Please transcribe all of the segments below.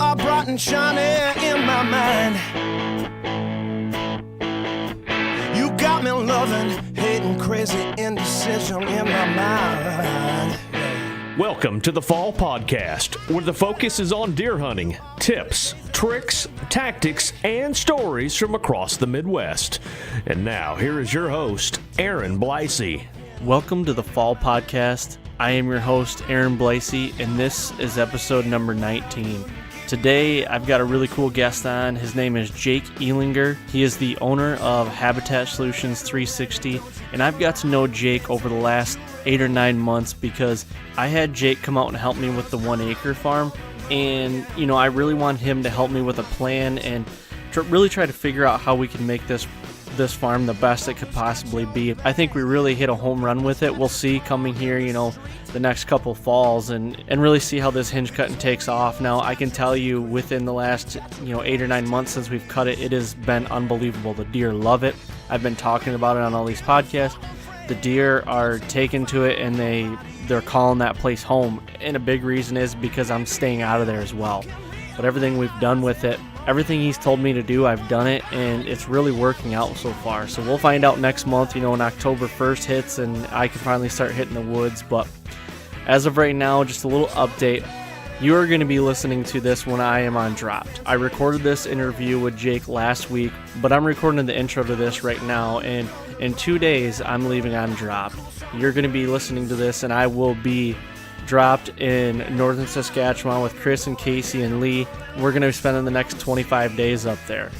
are bright and shiny in my mind. You got me loving, hating, crazy indecision in my mind. Welcome to the Fall Podcast, where the focus is on deer hunting, tips, tricks, tactics, and stories from across the Midwest. And now, here is your host, Aaron Blasey. Welcome to the Fall Podcast. I am your host, Aaron Blasey, and this is episode number 19. Today, I've got a really cool guest on. His name is Jake Ehlinger. He is the owner of Habitat Solutions 360, and I've got to know Jake over the last 8 or 9 months because I had Jake come out and help me with the 1 acre farm, and I really want him to help me with a plan and really try to figure out how we can make this farm the best it could possibly be. I think we really hit a home run with it. We'll see coming here, the next couple falls and really see how this hinge cutting takes off. Now, I can tell you within the last, 8 or 9 months since we've cut it, it has been unbelievable. The deer love it. I've been talking about it on all these podcasts. The deer are taken to it and they're calling that place home. And a big reason is because I'm staying out of there as well. But everything we've done with it, everything he's told me to do, I've done it, and it's really working out so far. So we'll find out next month, when October 1st hits and I can finally start hitting the woods. But as of right now, just a little update. You are going to be listening to this when I am on Dropped. I recorded this interview with Jake last week, but I'm recording the intro to this right now, and in 2 days, I'm leaving on Dropped. You're going to be listening to this, and I will be dropped in northern Saskatchewan with Chris and Casey and Lee. We're going to be spending the next 25 days up there.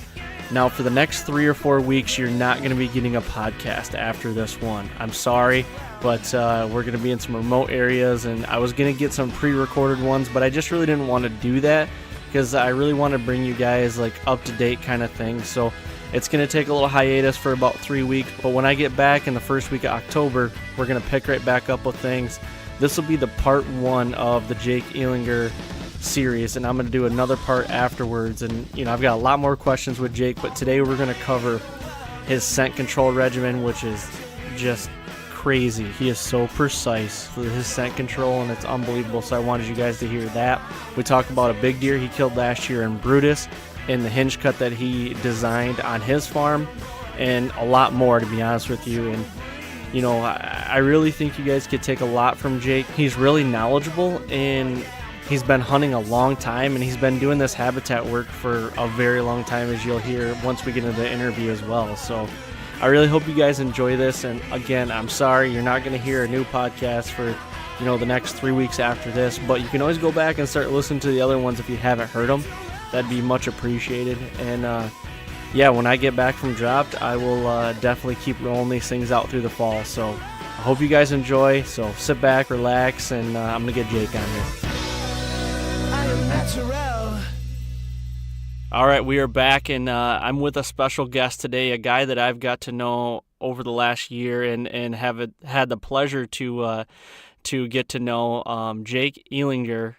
Now, for the next 3 or 4 weeks, you're not going to be getting a podcast after this one. I'm sorry, but we're going to be in some remote areas, and I was going to get some pre-recorded ones, but I just really didn't want to do that because I really want to bring you guys up-to-date kind of thing. So it's going to take a little hiatus for about 3 weeks, but when I get back in the first week of October, we're going to pick right back up with things. This will be the part 1 of the Jake Ehlinger series, and I'm going to do another part afterwards. And I've got a lot more questions with Jake, but today we're going to cover his scent control regimen, which is just crazy. He is so precise with his scent control, and it's unbelievable. So I wanted you guys to hear that. We talk about a big deer he killed last year in Brutus, and the hinge cut that he designed on his farm, and a lot more, to be honest with you. And I really think you guys could take a lot from Jake. He's really knowledgeable, and he's been hunting a long time, and he's been doing this habitat work for a very long time, as you'll hear once we get into the interview as well. So I really hope you guys enjoy this. And again, I'm sorry you're not going to hear a new podcast for the next 3 weeks after this, but you can always go back and start listening to the other ones if you haven't heard them. That'd be much appreciated. And when I get back from Dropped, I will definitely keep rolling these things out through the fall. So I hope you guys enjoy. So sit back, relax, and I'm going to get Jake on here. I am natural. All right, we are back, and I'm with a special guest today, a guy that I've got to know over the last year and have had the pleasure to get to know, Jake Ehlinger.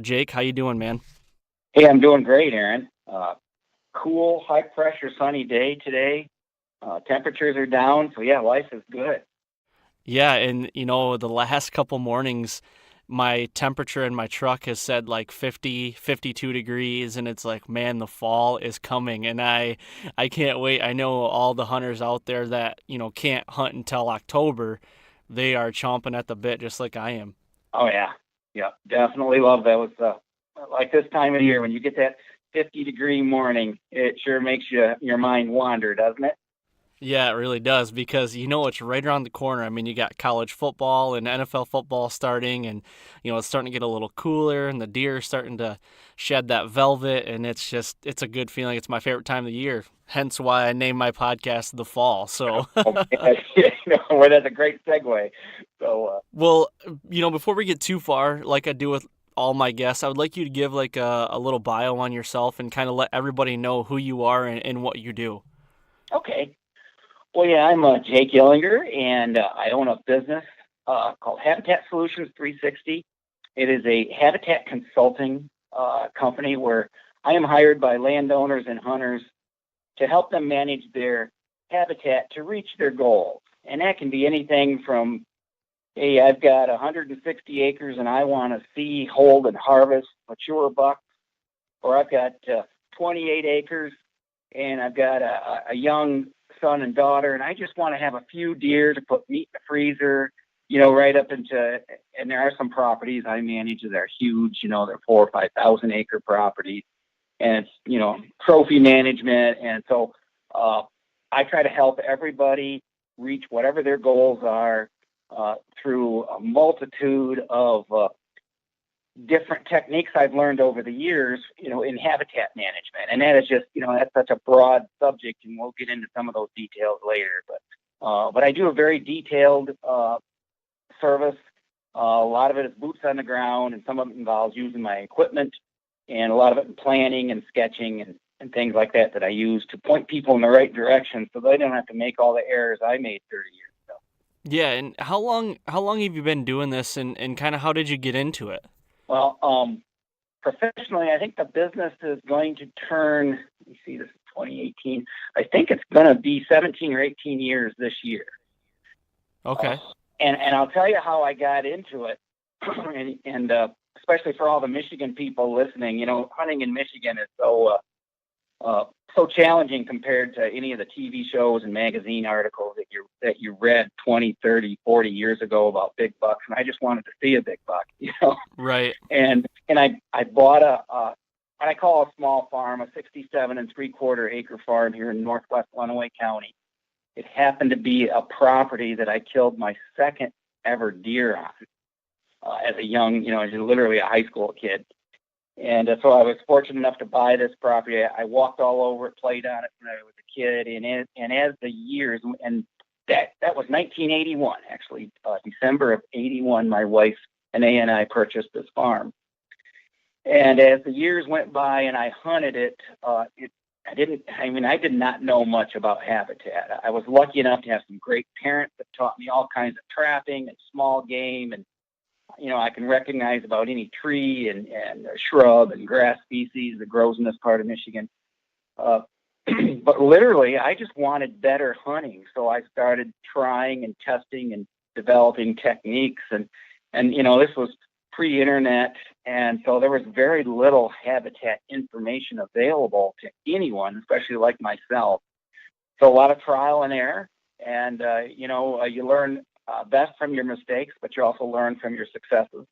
Jake, how you doing, man? Hey, I'm doing great, Aaron. Cool, high-pressure, sunny day today. Temperatures are down, so yeah, life is good. Yeah, and the last couple mornings, my temperature in my truck has said 50, 52 degrees, and it's man, the fall is coming, and I can't wait. I know all the hunters out there that, can't hunt until October, they are chomping at the bit just like I am. Oh, yeah. Yeah, definitely love that. It was like this time of year, when you get that 50-degree morning, it sure makes your mind wander, doesn't it? Yeah, it really does, because it's right around the corner. I mean, you got college football and NFL football starting, and it's starting to get a little cooler, and the deer are starting to shed that velvet, and it's a good feeling. It's my favorite time of the year, hence why I named my podcast The Fall. So well, that's a great segue. So well, before we get too far, like I do with all my guests, I would like you to give a little bio on yourself and kind of let everybody know who you are and what you do. Okay. Well, yeah, I'm Jake Ehlinger, and I own a business called Habitat Solutions 360. It is a habitat consulting company where I am hired by landowners and hunters to help them manage their habitat to reach their goals. And that can be anything from, hey, I've got 160 acres and I want to see, hold, and harvest mature bucks, or I've got 28 acres, and I've got a young son and daughter, and I just want to have a few deer to put meat in the freezer, right up into, and there are some properties I manage that are huge, they're 4,000 or 5,000 acre properties, and it's, trophy management. And so I try to help everybody reach whatever their goals are through a multitude of different techniques I've learned over the years, in habitat management. And that is just, that's such a broad subject, and we'll get into some of those details later. But I do a very detailed service. A lot of it is boots on the ground, and some of it involves using my equipment, and a lot of it in planning and sketching and things like that I use to point people in the right direction so they don't have to make all the errors I made 30 years ago. Yeah, and how long have you been doing this, and kind of how did you get into it? Well, professionally, I think the business is going to turn, let me see, this is 2018. I think it's going to be 17 or 18 years this year. Okay. And I'll tell you how I got into it, and especially for all the Michigan people listening, hunting in Michigan is so challenging compared to any of the TV shows and magazine articles that you read 20, 30, 40 years ago about big bucks. And I just wanted to see a big buck, Right. And I bought what I call a small farm, a 67 3/4 acre farm here in northwest Lenawee County. It happened to be a property that I killed my second ever deer on as a young, as literally a high school kid. And so I was fortunate enough to buy this property. I walked all over it, played on it when I was a kid. And as the years, and that was 1981, actually, December of 81, my wife and I purchased this farm. And as the years went by and I hunted it, I did not know much about habitat. I was lucky enough to have some great parents that taught me all kinds of trapping and small game, and I can recognize about any tree and shrub and grass species that grows in this part of Michigan. But literally, I just wanted better hunting, so I started trying and testing and developing techniques. And this was pre-internet, and so there was very little habitat information available to anyone, especially like myself. So a lot of trial and error, and you learn best from your mistakes, but you also learn from your successes.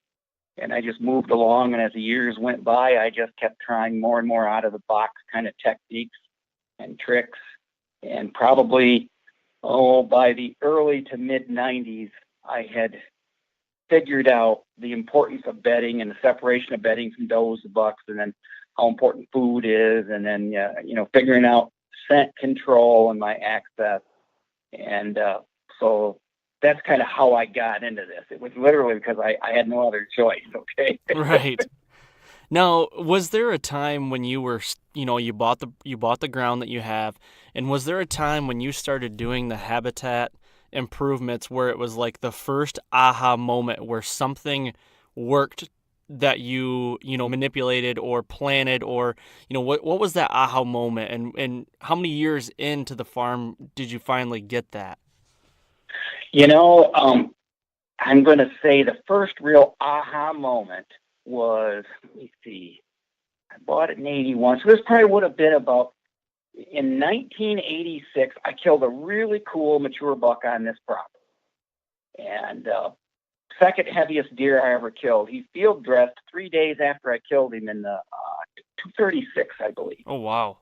And I just moved along, and as the years went by, I just kept trying more and more out of the box kind of techniques and tricks. And probably, by the early to mid 90s, I had figured out the importance of bedding and the separation of bedding from does to bucks, and then how important food is, and then figuring out scent control and my access. And so that's kind of how I got into this. It was literally because I had no other choice. Okay. Right. Now, was there a time when you were, you bought the ground that you have, and was there a time when you started doing the habitat improvements where it was like the first aha moment where something worked that you manipulated or planted, or what was that aha moment, and how many years into the farm did you finally get that? I'm going to say the first real aha moment was, let me see, I bought it in 81, so this probably would have been about, in 1986, I killed a really cool mature buck on this property. And second heaviest deer I ever killed. He field dressed 3 days after I killed him in the 236, I believe. Oh, wow.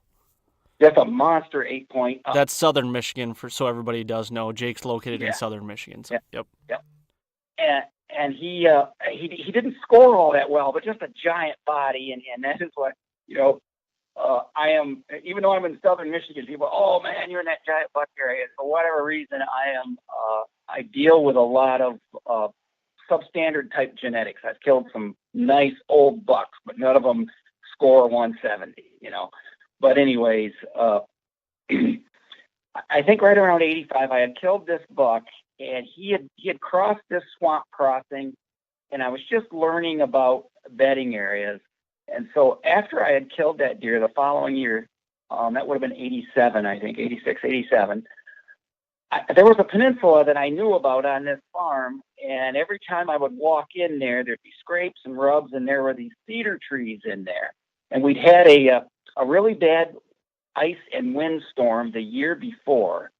Just a monster 8-point. That's southern Michigan, so everybody does know. Jake's located in southern Michigan. So, Yep. And he didn't score all that well, but just a giant body. And that is what, I am, even though I'm in southern Michigan, people, oh man, you're in that giant buck area. For whatever reason, I deal with a lot of substandard type genetics. I've killed some nice old bucks, but none of them score 170, But anyways, I think right around 85, I had killed this buck, and he had crossed this swamp crossing, and I was just learning about bedding areas. And so after I had killed that deer the following year, that would have been 87, I think, 86, 87, there was a peninsula that I knew about on this farm, and every time I would walk in there, there'd be scrapes and rubs, and there were these cedar trees in there. And we'd had a really bad ice and wind storm the year before.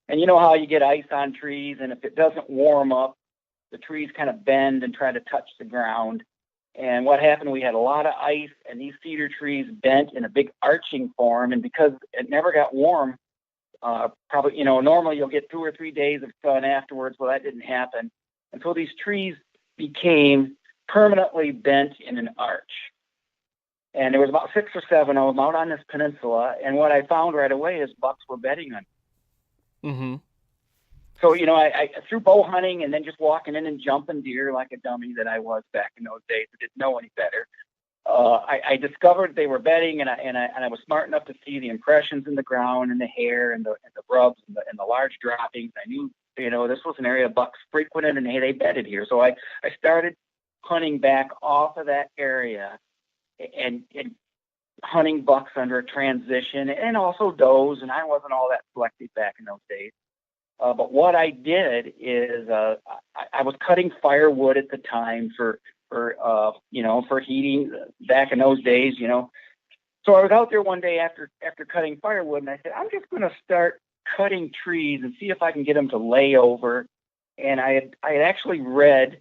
And you know how you get ice on trees, and if it doesn't warm up, the trees kind of bend and try to touch the ground. And what happened, we had a lot of ice, and these cedar trees bent in a big arching form. And because it never got warm, probably, normally you'll get 2 or 3 days of sun afterwards. Well, that didn't happen. And so these trees became permanently bent in an arch. And there was about 6 or 7 of them out on this peninsula. And what I found right away is bucks were bedding on. Mm-hmm. So, I through bow hunting and then just walking in and jumping deer like a dummy that I was back in those days, I didn't know any better. I discovered they were bedding, and I was smart enough to see the impressions in the ground and the hair and the rubs and the large droppings. I knew, this was an area bucks frequented, and hey, they bedded here. So I started hunting back off of that area and hunting bucks under a transition, and also does, and I wasn't all that selective back in those days. But what I did is I was cutting firewood at the time for heating back in those days, So I was out there one day after cutting firewood, and I said, I'm just going to start cutting trees and see if I can get them to lay over. And I had actually read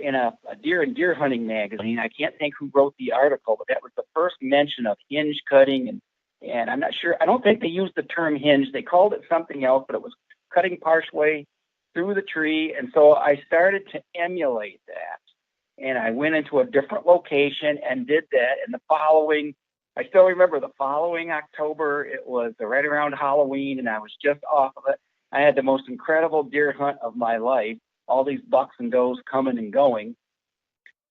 in a deer and deer hunting magazine, I can't think who wrote the article, but that was the first mention of hinge cutting. And I'm not sure, I don't think they used the term hinge. They called it something else, but it was cutting partially through the tree. And so I started to emulate that. And I went into a different location and did that. And I still remember the following October, it was right around Halloween, and I was just off of it. I had the most incredible deer hunt of my life, all these bucks and does coming and going.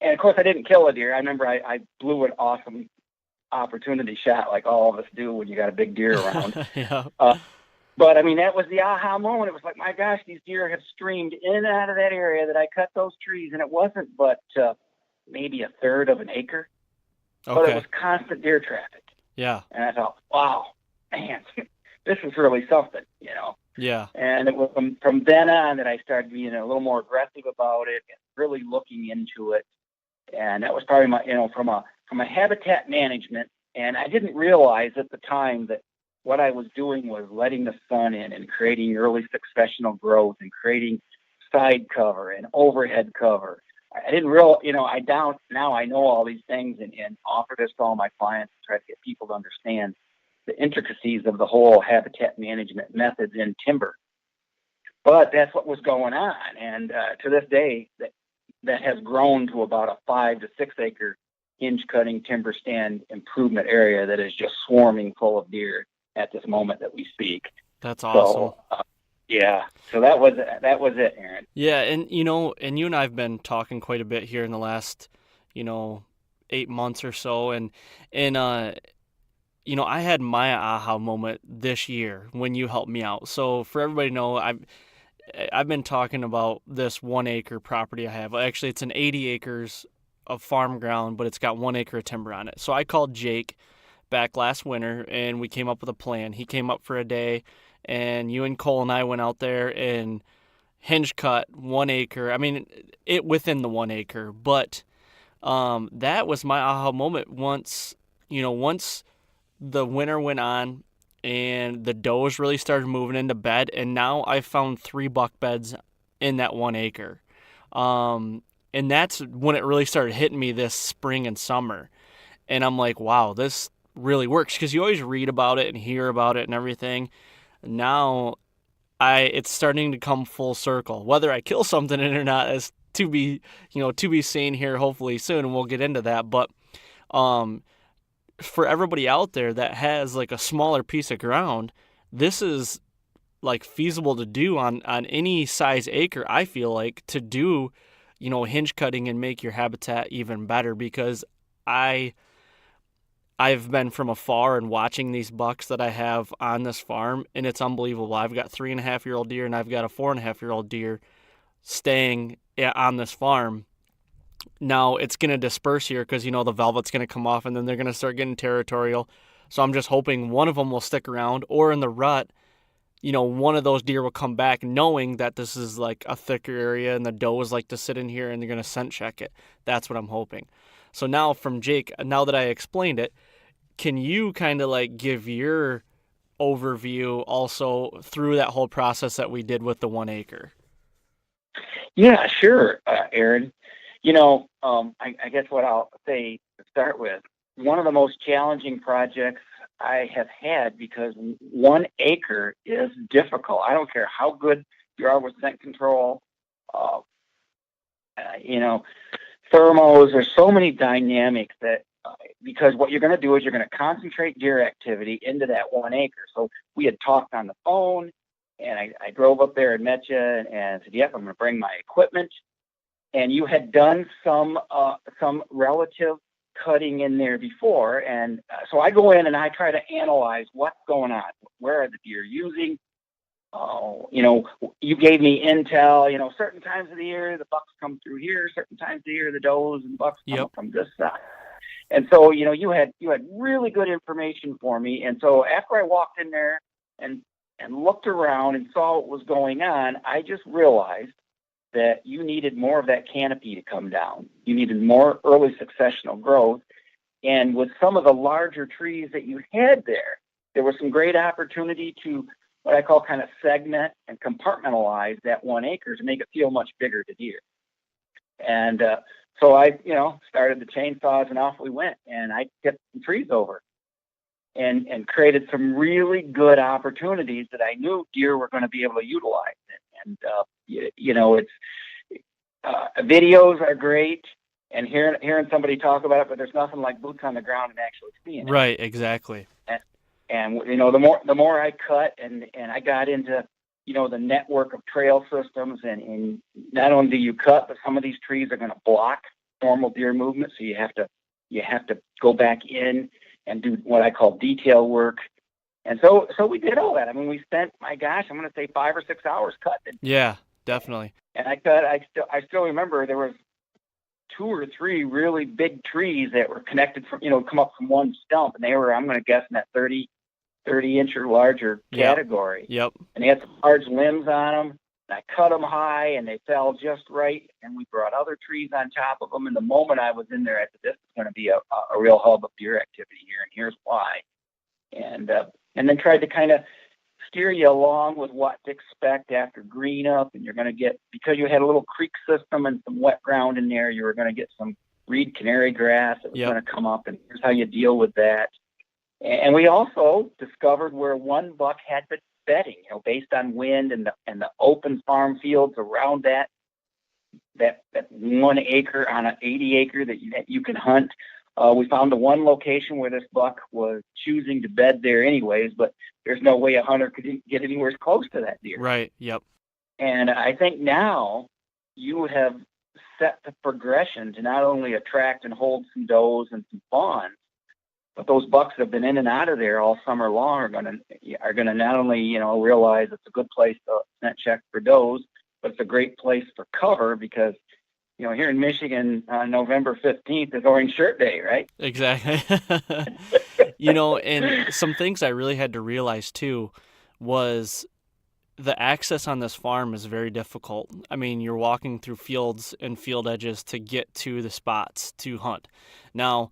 And of course, I didn't kill a deer. I remember I blew an awesome opportunity shot like all of us do when you got a big deer around. Yeah. But I mean, that was the aha moment. It was like, my gosh, these deer have streamed in and out of that area that I cut those trees. And it wasn't but maybe a third of an acre. Okay. But it was constant deer traffic. Yeah. And I thought, wow, man, this is really something, Yeah. And it was from then on that I started being a little more aggressive about it and really looking into it. And that was probably my, from a habitat management. And I didn't realize at the time that what I was doing was letting the sun in and creating early successional growth and creating side cover and overhead cover. I didn't now I know all these things and offer this to all my clients to try to get people to understand the intricacies of the whole habitat management methods in timber. But that's what was going on. And to this day, that has grown to about a 5 to 6 acre hinge cutting timber stand improvement area that is just swarming full of deer at this moment that we speak. That's awesome. So, yeah. So that was it, Aaron. Yeah, and you and I have been talking quite a bit here in the last, 8 months or so, and I had my aha moment this year when you helped me out. So for everybody to know, I've been talking about this 1 acre property I have. Actually, it's an 80 acres of farm ground, but it's got 1 acre of timber on it. So I called Jake back last winter, and we came up with a plan. He came up for a day, and you and Cole and I went out there and hinge cut 1 acre. I mean, it within the 1 acre, but that was my aha moment once the winter went on and the does really started moving into bed, and now I found 3 buck beds in that 1 acre. And that's when it really started hitting me this spring and summer. And I'm like, wow, this really works, because you always read about it and hear about it and everything. Now it's starting to come full circle. Whether I kill something in it or not is to be seen here hopefully soon, and we'll get into that. But for everybody out there that has like a smaller piece of ground, this is like feasible to do on any size acre, I feel like, to do, hinge cutting and make your habitat even better, because I've been from afar and watching these bucks that I have on this farm, and it's unbelievable. I've got 3.5-year-old deer, and I've got a 4.5-year-old deer staying on this farm. Now it's going to disperse here because, the velvet's going to come off, and then they're going to start getting territorial. So I'm just hoping one of them will stick around, or in the rut, one of those deer will come back knowing that this is like a thicker area and the does like to sit in here and they're going to scent check it. That's what I'm hoping. So now from Jake, now that I explained it, can you kind of like give your overview also through that whole process that we did with the 1 acre? Yeah, sure, Aaron. I guess what I'll say to start with, one of the most challenging projects I have had, because 1 acre is difficult. I don't care how good you are with scent control, thermos. There's so many dynamics that, because what you're going to do is you're going to concentrate deer activity into that 1 acre. So we had talked on the phone, and I drove up there and met you and said, yep, I'm going to bring my equipment. And you had done some relative cutting in there before. And so I go in and I try to analyze what's going on. Where are the deer using? You gave me intel, certain times of the year, the bucks come through here, certain times of the year, the does and bucks come up from this side. And so, you had really good information for me. And so after I walked in there and looked around and saw what was going on, I just realized that you needed more of that canopy to come down. You needed more early successional growth. And with some of the larger trees that you had there was some great opportunity to what I call kind of segment and compartmentalize that 1 acre to make it feel much bigger to deer. And so I, started the chainsaws and off we went. And I tipped some trees over and created some really good opportunities that I knew deer were going to be able to utilize. And it's videos are great, and hearing somebody talk about it, but there's nothing like boots on the ground and actually seeing it. Right, exactly. And the more I cut and I got into the network of trail systems, and not only do you cut, but some of these trees are going to block normal deer movement, so you have to go back in and do what I call detail work. And so we did all that. I mean, we spent, my gosh, I'm going to say 5 or 6 hours cutting. Yeah, definitely. And I still remember there was 2 or 3 really big trees that were connected from, come up from one stump, and they were, I'm going to guess, in that 30 inch or larger category. Yep. And they had some large limbs on them, and I cut them high, and they fell just right. And we brought other trees on top of them. And the moment I was in there, I said, this is going to be a real hub of deer activity here, and here's why. And then tried to kind of steer you along with what to expect after green up. And you're going to get, because you had a little creek system and some wet ground in there, you were going to get some reed canary grass that was going to come up, and here's how you deal with that. And we also discovered where one buck had been bedding, based on wind and the open farm fields around that 1 acre on an 80 acre that you can hunt. We found the one location where this buck was choosing to bed there anyways, but there's no way a hunter could get anywhere close to that deer. Right, yep. And I think now you have set the progression to not only attract and hold some does and some fawns, but those bucks that have been in and out of there all summer long are gonna not only realize it's a good place to scent check for does, but it's a great place for cover, because here in Michigan on November 15th is Orange Shirt Day, right? Exactly. And some things I really had to realize too was the access on this farm is very difficult. I mean, you're walking through fields and field edges to get to the spots to hunt. Now,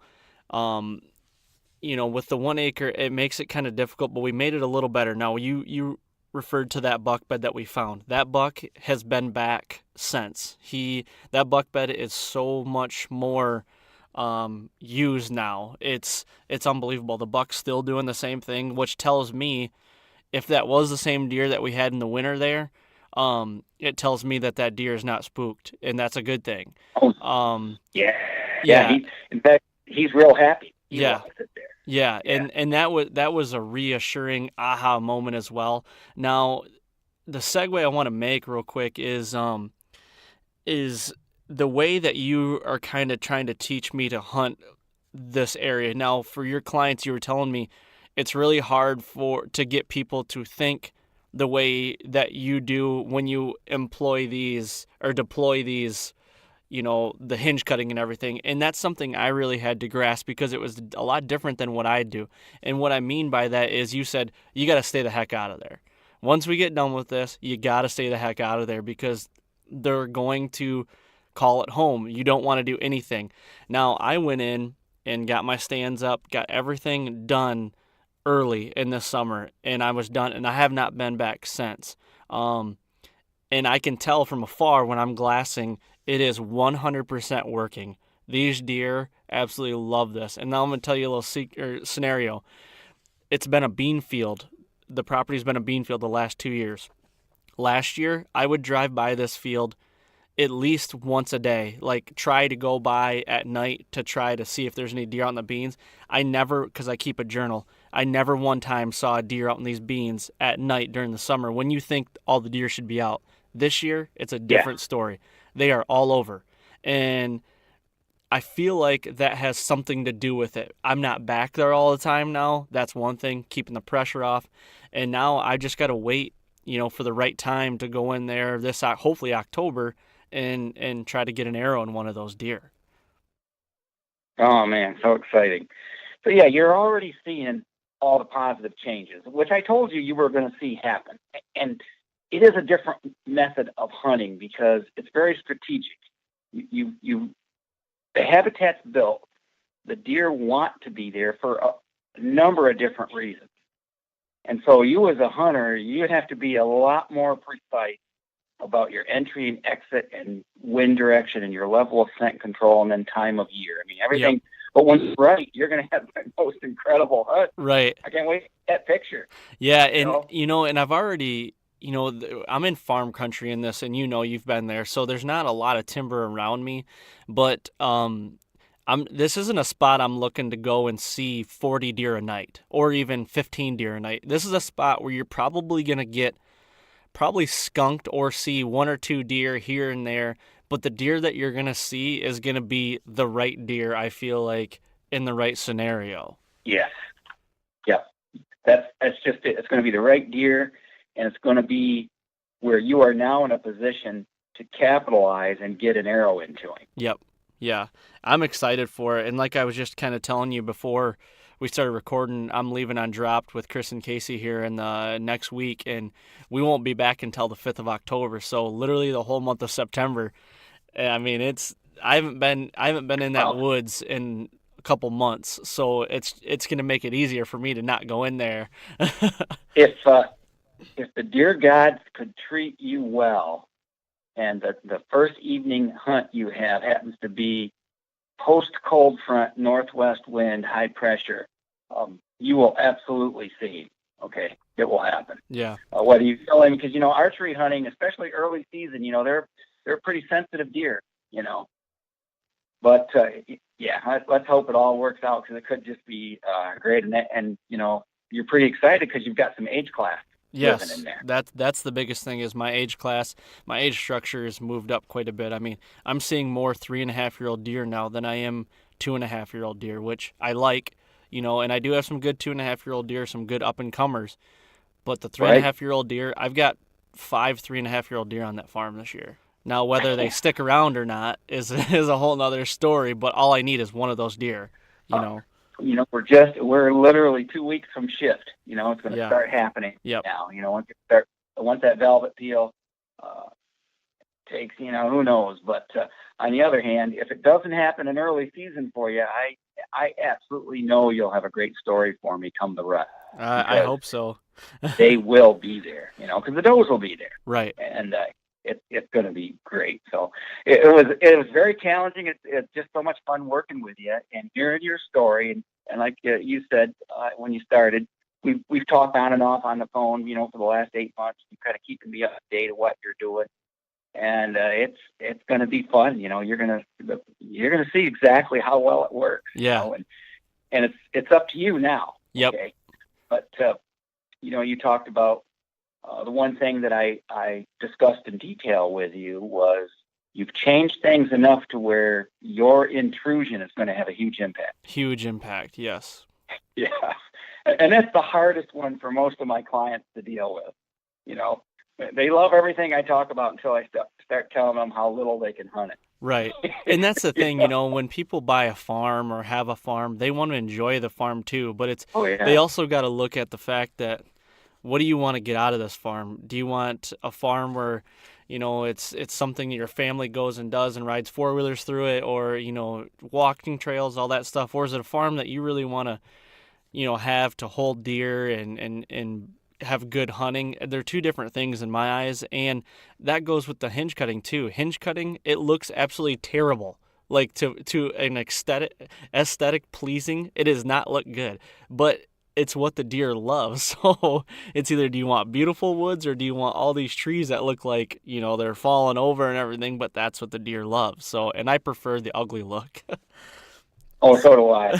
with the 1 acre, it makes it kind of difficult, but we made it a little better. Now, you referred to that buck bed that we found. That buck has been back since. That buck bed is so much more used now. It's unbelievable. The buck's still doing the same thing, which tells me if that was the same deer that we had in the winter there, it tells me that deer is not spooked, and that's a good thing. Yeah. In fact, he's real happy. He likes it there. Yeah, and that was a reassuring aha moment as well. Now, the segue I want to make real quick is the way that you are kind of trying to teach me to hunt this area. Now, for your clients, you were telling me it's really hard to get people to think the way that you do when you employ these or deploy these, the hinge cutting and everything. And that's something I really had to grasp, because it was a lot different than what I do. And what I mean by that is, you said, you got to stay the heck out of there. once we get done with this, you got to stay the heck out of there because they're going to call it home. You don't want to do anything. Now, I went in and got my stands up, got everything done early in the summer, and I was done, and I have not been back since. And I can tell from afar when I'm glassing, it is 100% working. These deer absolutely love this. And now I'm going to tell you a little scenario. It's been a bean field. The property's been a bean field the last 2 years. Last year, I would drive by this field at least once a day, like try to go by at night to try to see if there's any deer out in the beans. I never, because I keep a journal, I never one time saw a deer out in these beans at night during the summer when you think all the deer should be out. This year, it's a different story. They are all over. And I feel like that has something to do with it. I'm not back there all the time now. That's one thing, keeping the pressure off. And now I just got to wait, for the right time to go in there this, hopefully October, and try to get an arrow in one of those deer. Oh, man, so exciting. So, yeah, you're already seeing all the positive changes, which I told you were going to see happen. And it is a different method of hunting because it's very strategic. The habitat's built. The deer want to be there for a number of different reasons. And so you as a hunter, you'd have to be a lot more precise about your entry and exit and wind direction and your level of scent control and then time of year. I mean, everything. Yep. But when it's right, you're going to have the most incredible hunt. Right. I can't wait to see that picture. Yeah, and, and I've already, I'm in farm country in this, and you've been there, so there's not a lot of timber around me, but this isn't a spot I'm looking to go and see 40 deer a night or even 15 deer a night. This is a spot where you're probably going to get skunked or see one or two deer here and there, but the deer that you're going to see is going to be the right deer, I feel like, in the right scenario. Yes. Yep. That's just it. It's going to be the right deer, and it's going to be where you are now in a position to capitalize and get an arrow into him. Yep. Yeah. I'm excited for it. And like I was just kind of telling you before we started recording, I'm leaving on Dropped with Chris and Casey here in the next week, and we won't be back until the 5th of October. So literally the whole month of September. I mean, I haven't been in that woods in a couple months, so it's going to make it easier for me to not go in there. If the deer gods could treat you well, and the first evening hunt you have happens to be post-cold front, northwest wind, high pressure, you will absolutely see. Okay, it will happen. Yeah. Whether you feel him, because archery hunting, especially early season, they're pretty sensitive deer, But let's hope it all works out because it could just be great, and you're pretty excited because you've got some age class. Yes, in there. That's the biggest thing is my age class. My age structure has moved up quite a bit. I mean, I'm seeing more 3.5-year-old deer now than I am 2.5-year-old deer, which I like, and I do have some good 2.5-year-old deer, some good up-and-comers. But the 3.5-year-old deer, I've got 5 3.5-year-old deer on that farm this year. Now, whether they stick around or not is a whole nother story, but all I need is one of those deer, We're literally 2 weeks from shift. It's going to start happening now. Once that velvet peel takes, who knows. But on the other hand, if it doesn't happen in early season for you, I absolutely know you'll have a great story for me come the rut. I hope so. They will be there, because the does will be there. Right. And it's going to be great. So it was very challenging. It's just so much fun working with you and hearing your story. And like you said when you started, we've talked on and off on the phone, for the last 8 months. You kind of keeping me up to date of what you're doing, and it's going to be fun. You're going to see exactly how well it works. Yeah. And it's up to you now. Yep. Okay? But you talked about. The one thing that I discussed in detail with you was you've changed things enough to where your intrusion is going to have a huge impact. Huge impact, yes. Yeah. And that's the hardest one for most of my clients to deal with. They love everything I talk about until I start telling them how little they can hunt it. Right. And that's the thing, when people buy a farm or have a farm, they want to enjoy the farm too. But they also got to look at the fact that what do you want to get out of this farm? Do you want a farm where, it's something your family goes and does and rides four-wheelers through it, or, walking trails, all that stuff? Or is it a farm that you really want to, have to hold deer and have good hunting? They're two different things in my eyes, and that goes with the hinge cutting too. Hinge cutting, it looks absolutely terrible. Like to an aesthetic pleasing, it does not look good, but it's what the deer love. So it's either, do you want beautiful woods, or do you want all these trees that look like, they're falling over and everything, but that's what the deer love. So, and I prefer the ugly look. Oh, so do I.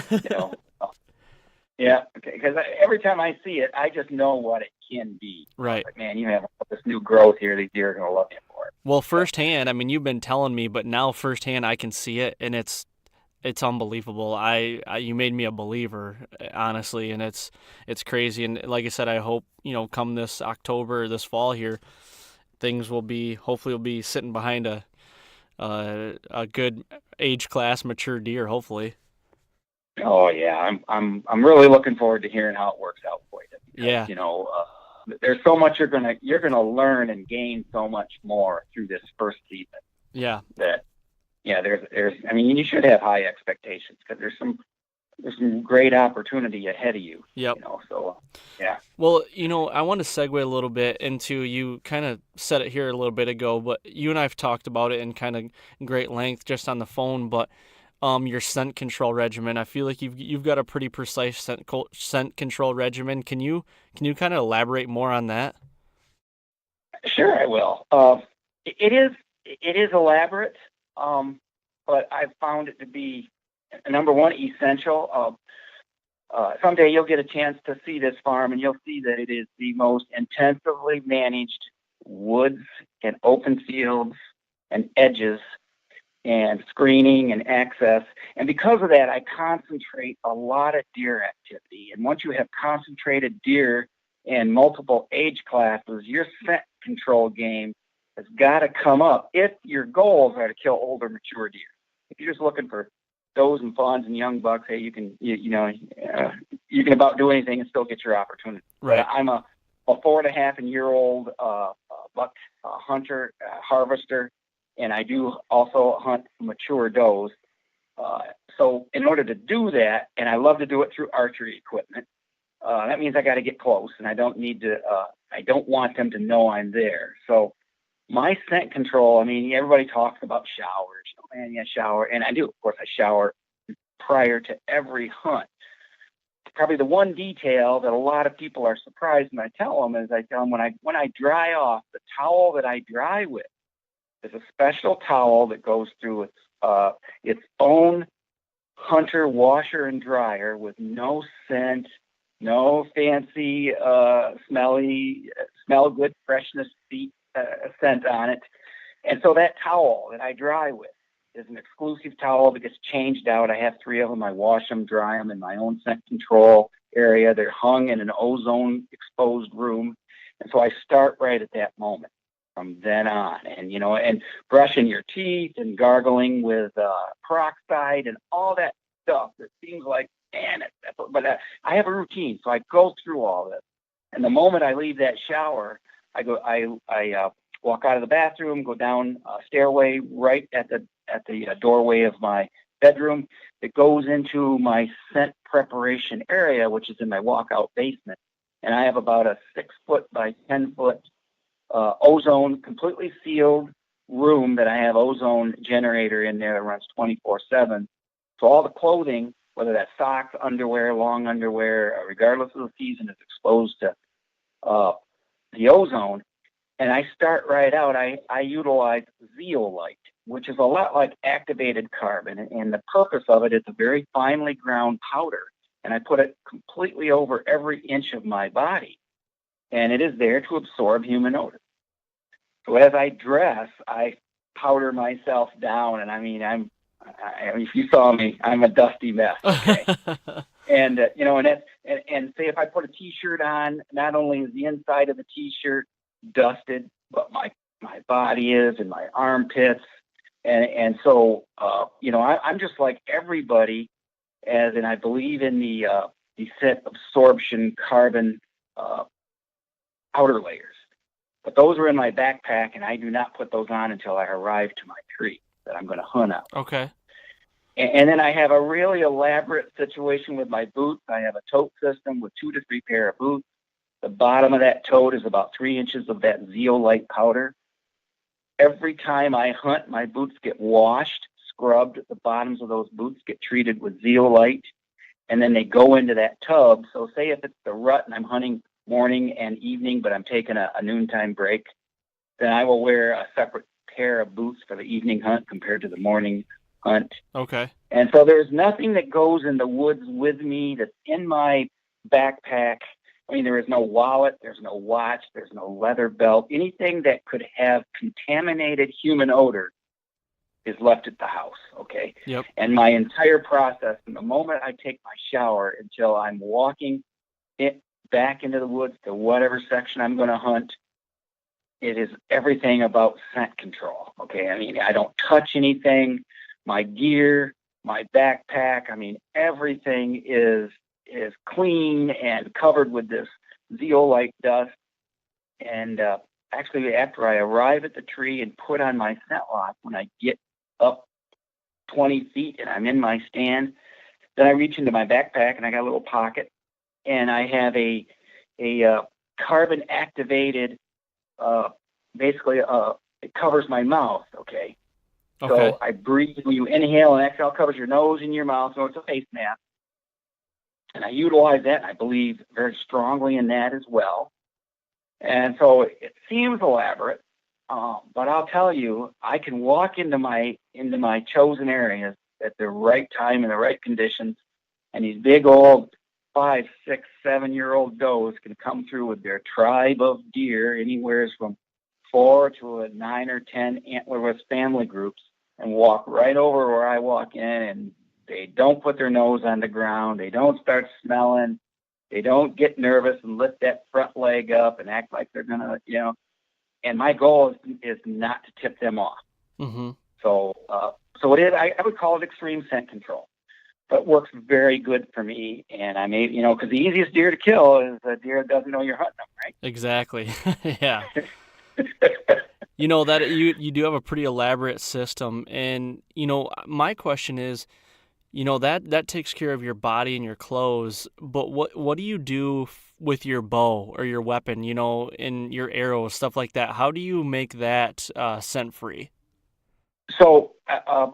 Yeah, because every time I see it, I just know what it can be. Right. Like, man, you have this new growth here. These deer are going to love you for it. Well, firsthand, I mean, you've been telling me, but now firsthand I can see it, and it's unbelievable. You made me a believer, honestly, and it's crazy. And like I said, I hope, come this October, this fall here, things will be, hopefully we'll be sitting behind a good age class, mature deer, hopefully. Oh yeah, I'm really looking forward to hearing how it works out for you. Because, Yeah. There's so much you're gonna learn and gain so much more through this first season. Yeah. That there's I mean, you should have high expectations, because there's some great opportunity ahead of you. Yep. So yeah. Well, I want to segue a little bit into, you kind of said it here a little bit ago, but you and I have talked about it in kind of great length just on the phone, but your scent control regimen. I feel like you've got a pretty precise scent control regimen. Can you kind of elaborate more on that? Sure, I will. It is elaborate, but I've found it to be, number one, essential. Someday you'll get a chance to see this farm, and you'll see that it is the most intensively managed woods and open fields and edges and screening and access. And because of that, I concentrate a lot of deer activity. And once you have concentrated deer in multiple age classes, your scent control game has got to come up if your goals are to kill older, mature deer. If you're just looking for does and fawns and young bucks, hey, you can about do anything and still get your opportunity. Right. But I'm a 4.5-year-old buck hunter, harvester, and I do also hunt mature does. So in order to do that, and I love to do it through archery equipment, that means I got to get close, and I don't want them to know I'm there. So my scent control, I mean, everybody talks about showers. Man, yeah, shower. And I do, of course, I shower prior to every hunt. Probably the one detail that a lot of people are surprised when I tell them is, I tell them when I dry off, the towel that I dry with is a special towel that goes through its own hunter washer and dryer with no scent, no fancy smell good freshness scent on it. And so that towel that I dry with is an exclusive towel that gets changed out. I have 3 of them. I wash them, dry them in my own scent control area. They're hung in an ozone exposed room. And so I start right at that moment from then on. And, and brushing your teeth and gargling with peroxide and all that stuff that seems like, man, but I have a routine. So I go through all this. And the moment I leave that shower, I walk out of the bathroom, go down a stairway right at the doorway of my bedroom that goes into my scent preparation area, which is in my walkout basement. And I have about a 6-foot by 10-foot ozone, completely sealed room that I have ozone generator in there that runs 24/7. So all the clothing, whether that's socks, underwear, long underwear, regardless of the season, is exposed to the ozone. And I start right out, I utilize zeolite, which is a lot like activated carbon. And the purpose of it is a very finely ground powder. And I put it completely over every inch of my body. And it is there to absorb human odor. So as I dress, I powder myself down. And I mean, if you saw me, I'm a dusty mess. Okay. And, and say if I put a T-shirt on, not only is the inside of the T-shirt dusted, but my body is, and my armpits. And so, I'm just like everybody, and I believe in the scent absorption carbon outer layers. But those were in my backpack, and I do not put those on until I arrive to my tree that I'm going to hunt out. Okay. And then I have a really elaborate situation with my boots. I have a tote system with 2 to 3 pair of boots. The bottom of that tote is about 3 inches of that zeolite powder. Every time I hunt, my boots get washed, scrubbed. The bottoms of those boots get treated with zeolite, and then they go into that tub. So say if it's the rut and I'm hunting morning and evening, but I'm taking a noontime break, then I will wear a separate pair of boots for the evening hunt compared to the morning hunt. Okay. And so there's nothing that goes in the woods with me that's in my backpack. I mean, there is no wallet, there's no watch, there's no leather belt. Anything that could have contaminated human odor is left at the house, okay? Yep. And my entire process, from the moment I take my shower until I'm walking it back into the woods to whatever section I'm going to hunt, it is everything about scent control, okay? I mean, I don't touch anything. My gear, my backpack, I mean, everything is clean and covered with this zeolite dust. And actually, after I arrive at the tree and put on my scent lock, when I get up 20 feet and I'm in my stand, then I reach into my backpack and I got a little pocket, and I have a carbon activated, basically, it covers my mouth, okay? Okay. So I breathe, when you inhale and exhale, covers your nose and your mouth, so it's a face mask. And I utilize that, and I believe very strongly in that as well. And so it seems elaborate, but I'll tell you, I can walk into my chosen areas at the right time in the right conditions, and these big old 5, 6, 7-year-old does can come through with their tribe of deer, anywhere from 4 to 9 or 10 antlerless family groups, and walk right over where I walk in, and they don't put their nose on the ground. They don't start smelling. They don't get nervous and lift that front leg up and act like they're going to, and my goal is not to tip them off. Mm-hmm. So it is, I would call it extreme scent control, but it works very good for me. And I may, because the easiest deer to kill is a deer that doesn't know you're hunting them, right? Exactly. Yeah. That you do have a pretty elaborate system, and my question is, that takes care of your body and your clothes, but what do you do with your bow or your weapon, and your arrows, stuff like that? How do you make that scent free? So I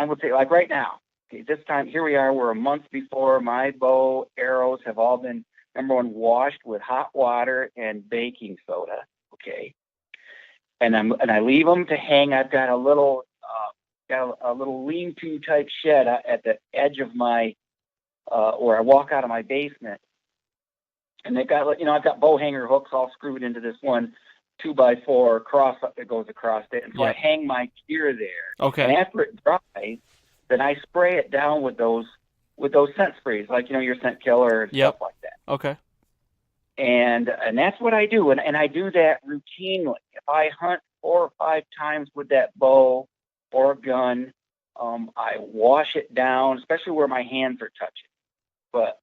would say, like right now, okay, this time, here we are, we're a month before. My bow, arrows have all been, number one, washed with hot water and baking soda, okay? And I leave them to hang. I've got a little lean-to type shed at the edge of my, where I walk out of my basement. And they've got, I've got bow hanger hooks all screwed into this one 2x4 cross up that goes across it. And so I hang my gear there. Okay. And after it dries, then I spray it down with those scent sprays, like, your scent killer and stuff like that. Okay. And that's what I do. And I do that routinely. If I hunt 4 or 5 times with that bow or gun, I wash it down, especially where my hands are touching. But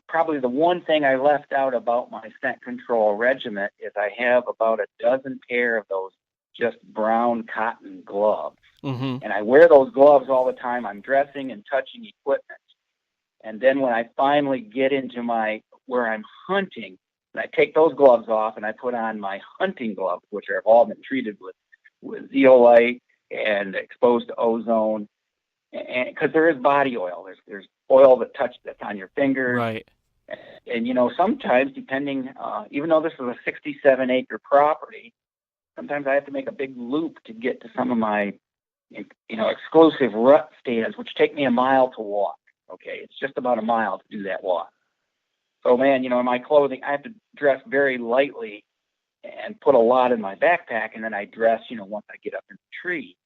probably the one thing I left out about my scent control regiment is I have about a dozen pair of those just brown cotton gloves. Mm-hmm. And I wear those gloves all the time. I'm dressing and touching equipment. And then when I finally get into where I'm hunting, I take those gloves off and I put on my hunting gloves, which have all been treated with zeolite and exposed to ozone. And because there is body oil, there's oil that's on your fingers. Right. And sometimes, depending, even though this is a 67-acre property, sometimes I have to make a big loop to get to some of my, exclusive rut stands, which take me a mile to walk. Okay, it's just about a mile to do that walk. So, man, in my clothing, I have to dress very lightly and put a lot in my backpack, and then I dress, once I get up in the tree,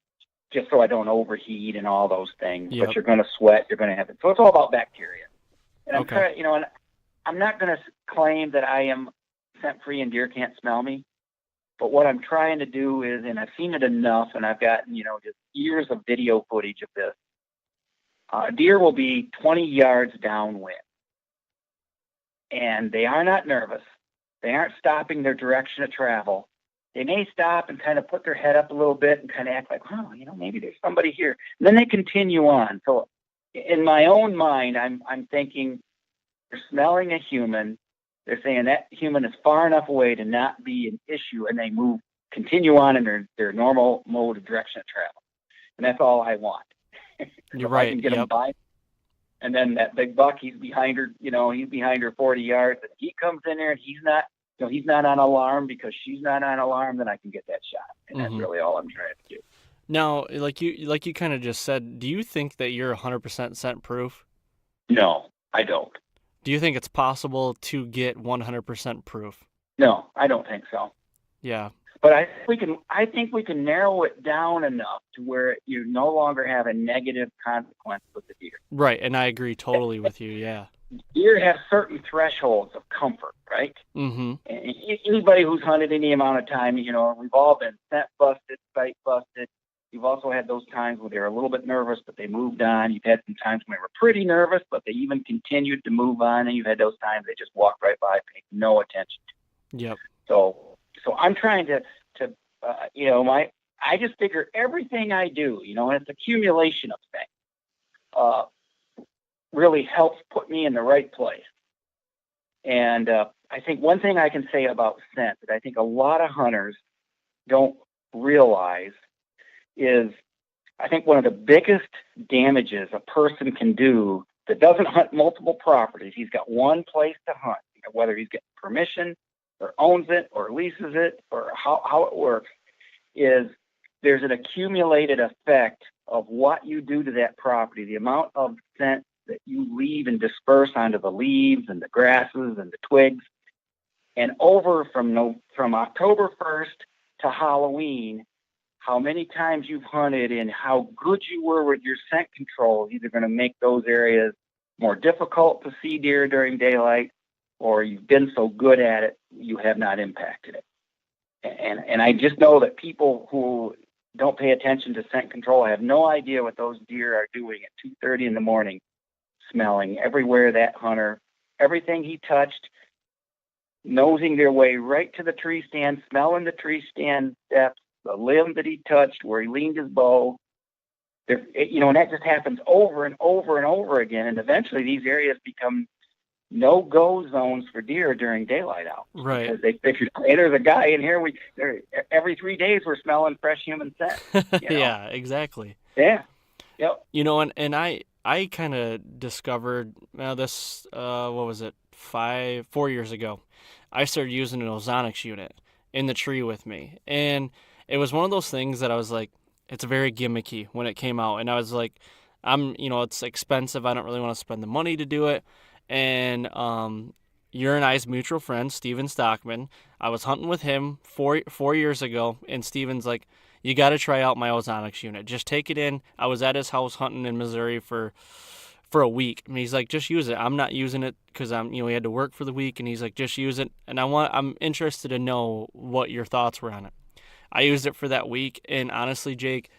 just so I don't overheat and all those things. Yep. But you're going to sweat, you're going to have it. So it's all about bacteria. And I'm Okay. trying, and I'm not going to claim that I am scent-free and deer can't smell me. But what I'm trying to do is, and I've seen it enough, and I've gotten, just years of video footage of this. Deer will be 20 yards downwind. And they are not nervous. They aren't stopping their direction of travel. They may stop and kind of put their head up a little bit and kind of act like, oh, maybe there's somebody here. And then they continue on. So in my own mind, I'm thinking they're smelling a human. They're saying that human is far enough away to not be an issue, and they continue on in their normal mode of direction of travel. And that's all I want. You're If right. I can get them by. And then that big buck, he's behind her, he's behind her 40 yards, and he comes in there and he's not on alarm because she's not on alarm, then I can get that shot. And that's really all I'm trying to do. Now, like you kind of just said, do you think that you're 100% scent proof? No, I don't. Do you think it's possible to get 100% proof? No, I don't think so. Yeah. But I think we can narrow it down enough to where you no longer have a negative consequence with the deer. Right, and I agree totally with you, yeah. Deer have certain thresholds of comfort, right? Mm-hmm. And anybody who's hunted any amount of time, we've all been scent busted, sight busted. You've also had those times where they were a little bit nervous, but they moved on. You've had some times when they were pretty nervous, but they even continued to move on. And you've had those times they just walked right by, paid no attention to. Yep. So I'm trying to I just figure everything I do, and it's accumulation of things, really helps put me in the right place. And I think one thing I can say about scent that I think a lot of hunters don't realize is I think one of the biggest damages a person can do that doesn't hunt multiple properties, he's got one place to hunt, whether he's getting permission or owns it or leases it or how it works, is there's an accumulated effect of what you do to that property, the amount of scent that you leave and disperse onto the leaves and the grasses and the twigs. And over from October 1st to Halloween, how many times you've hunted and how good you were with your scent control is either going to make those areas more difficult to see deer during daylight, or you've been so good at it, you have not impacted it. And I just know that people who don't pay attention to scent control have no idea what those deer are doing at 2:30 in the morning, smelling everywhere that hunter, everything he touched, nosing their way right to the tree stand, smelling the tree stand steps, the limb that he touched, where he leaned his bow. And that just happens over and over and over again. And eventually these areas become no-go zones for deer during daylight out. Right. Because they figured, hey, there's a guy in here. Every 3 days we're smelling fresh human scent. Yeah, exactly. Yeah. Yep. And I kind of discovered this, 4 years ago, I started using an ozonics unit in the tree with me. And it was one of those things that I was like, it's very gimmicky when it came out. And I was like, it's expensive. I don't really want to spend the money to do it. And your and I's mutual friend, Steven Stockman, I was hunting with him 4 years ago. And Steven's like, you got to try out my ozonics unit. Just take it in. I was at his house hunting in Missouri for a week. And he's like, just use it. I'm not using it because he had to work for the week. And he's like, just use it. And I'm interested to know what your thoughts were on it. I used it for that week. And honestly, Jake,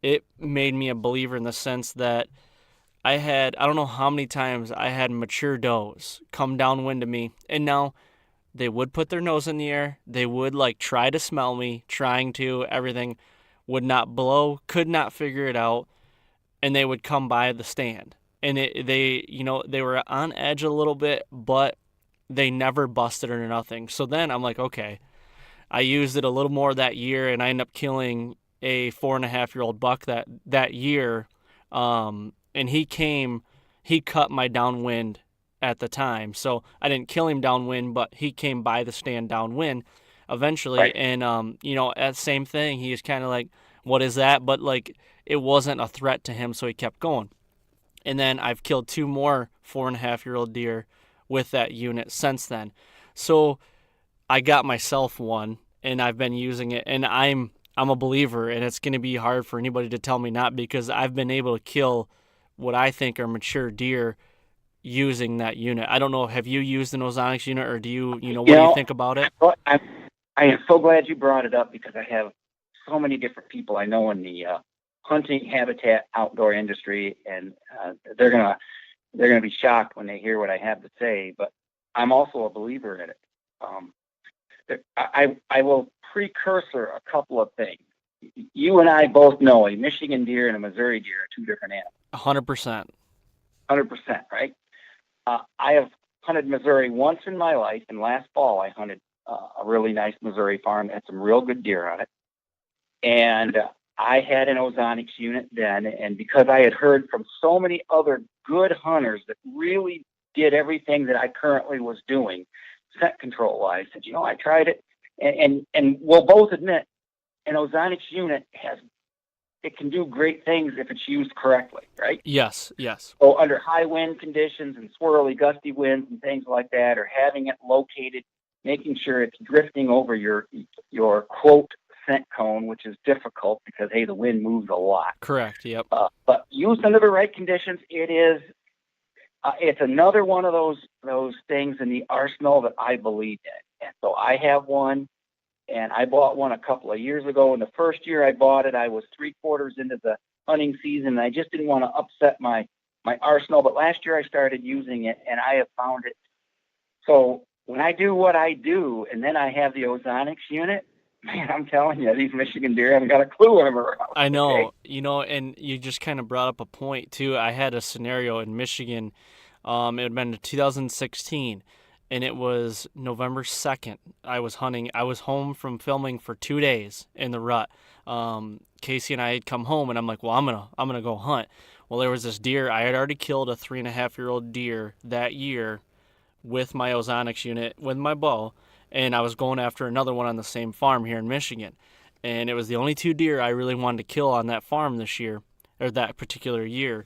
it made me a believer in the sense that I don't know how many times I had mature does come downwind to me. And now they would put their nose in the air. They would try to smell me, everything would not blow, could not figure it out. And they would come by the stand. And they were on edge a little bit, but they never busted or nothing. So then I'm like, okay, I used it a little more that year, and I ended up killing a 4.5-year-old buck that year. And he cut my downwind at the time. So I didn't kill him downwind, but he came by the stand downwind eventually. Right. And, that same thing, he was kind of like, what is that? But it wasn't a threat to him. So he kept going. And then I've killed 2 more 4.5-year-old deer with that unit since then. So I got myself one, and I've been using it, and I'm a believer, and it's going to be hard for anybody to tell me not, because I've been able to kill what I think are mature deer using that unit. I don't know, have you used an ozonics unit, or do you what do you think about it? I am so glad you brought it up, because I have so many different people I know in the hunting, habitat, outdoor industry, and they're gonna be shocked when they hear what I have to say. But I'm also a believer in it. I will precursor a couple of things. You and I both know a Michigan deer and a Missouri deer are two different animals. 100%. 100%, right? I have hunted Missouri once in my life, and last fall I hunted a really nice Missouri farm that had some real good deer on it. And I had an ozonics unit then, and because I had heard from so many other good hunters that really did everything that I currently was doing, scent control-wise, I said, I tried it, and we'll both admit, an ozonics unit can do great things if it's used correctly, right? Yes. So under high wind conditions and swirly, gusty winds and things like that, or having it located, making sure it's drifting over your quote scent cone, which is difficult because, hey, the wind moves a lot. Correct, yep. But used under the right conditions, it's another one of those things in the arsenal that I believe in. And so I have one. And I bought one a couple of years ago. And the first year I bought it, I was 3/4 into the hunting season. And I just didn't want to upset my arsenal. But last year I started using it, and I have found it. So when I do what I do, and then I have the ozonics unit, man, I'm telling you, these Michigan deer haven't got a clue when I'm around. I know, okay? And you just kind of brought up a point, too. I had a scenario in Michigan. It had been 2016. And it was November 2nd. I was hunting. I was home from filming for 2 days in the rut. Casey and I had come home, and I'm like, well, I'm gonna go hunt. Well, there was this deer. I had already killed a 3.5-year-old deer that year with my ozonics unit, with my bow, and I was going after another one on the same farm here in Michigan. And it was the only 2 deer I really wanted to kill on that farm this year, or that particular year.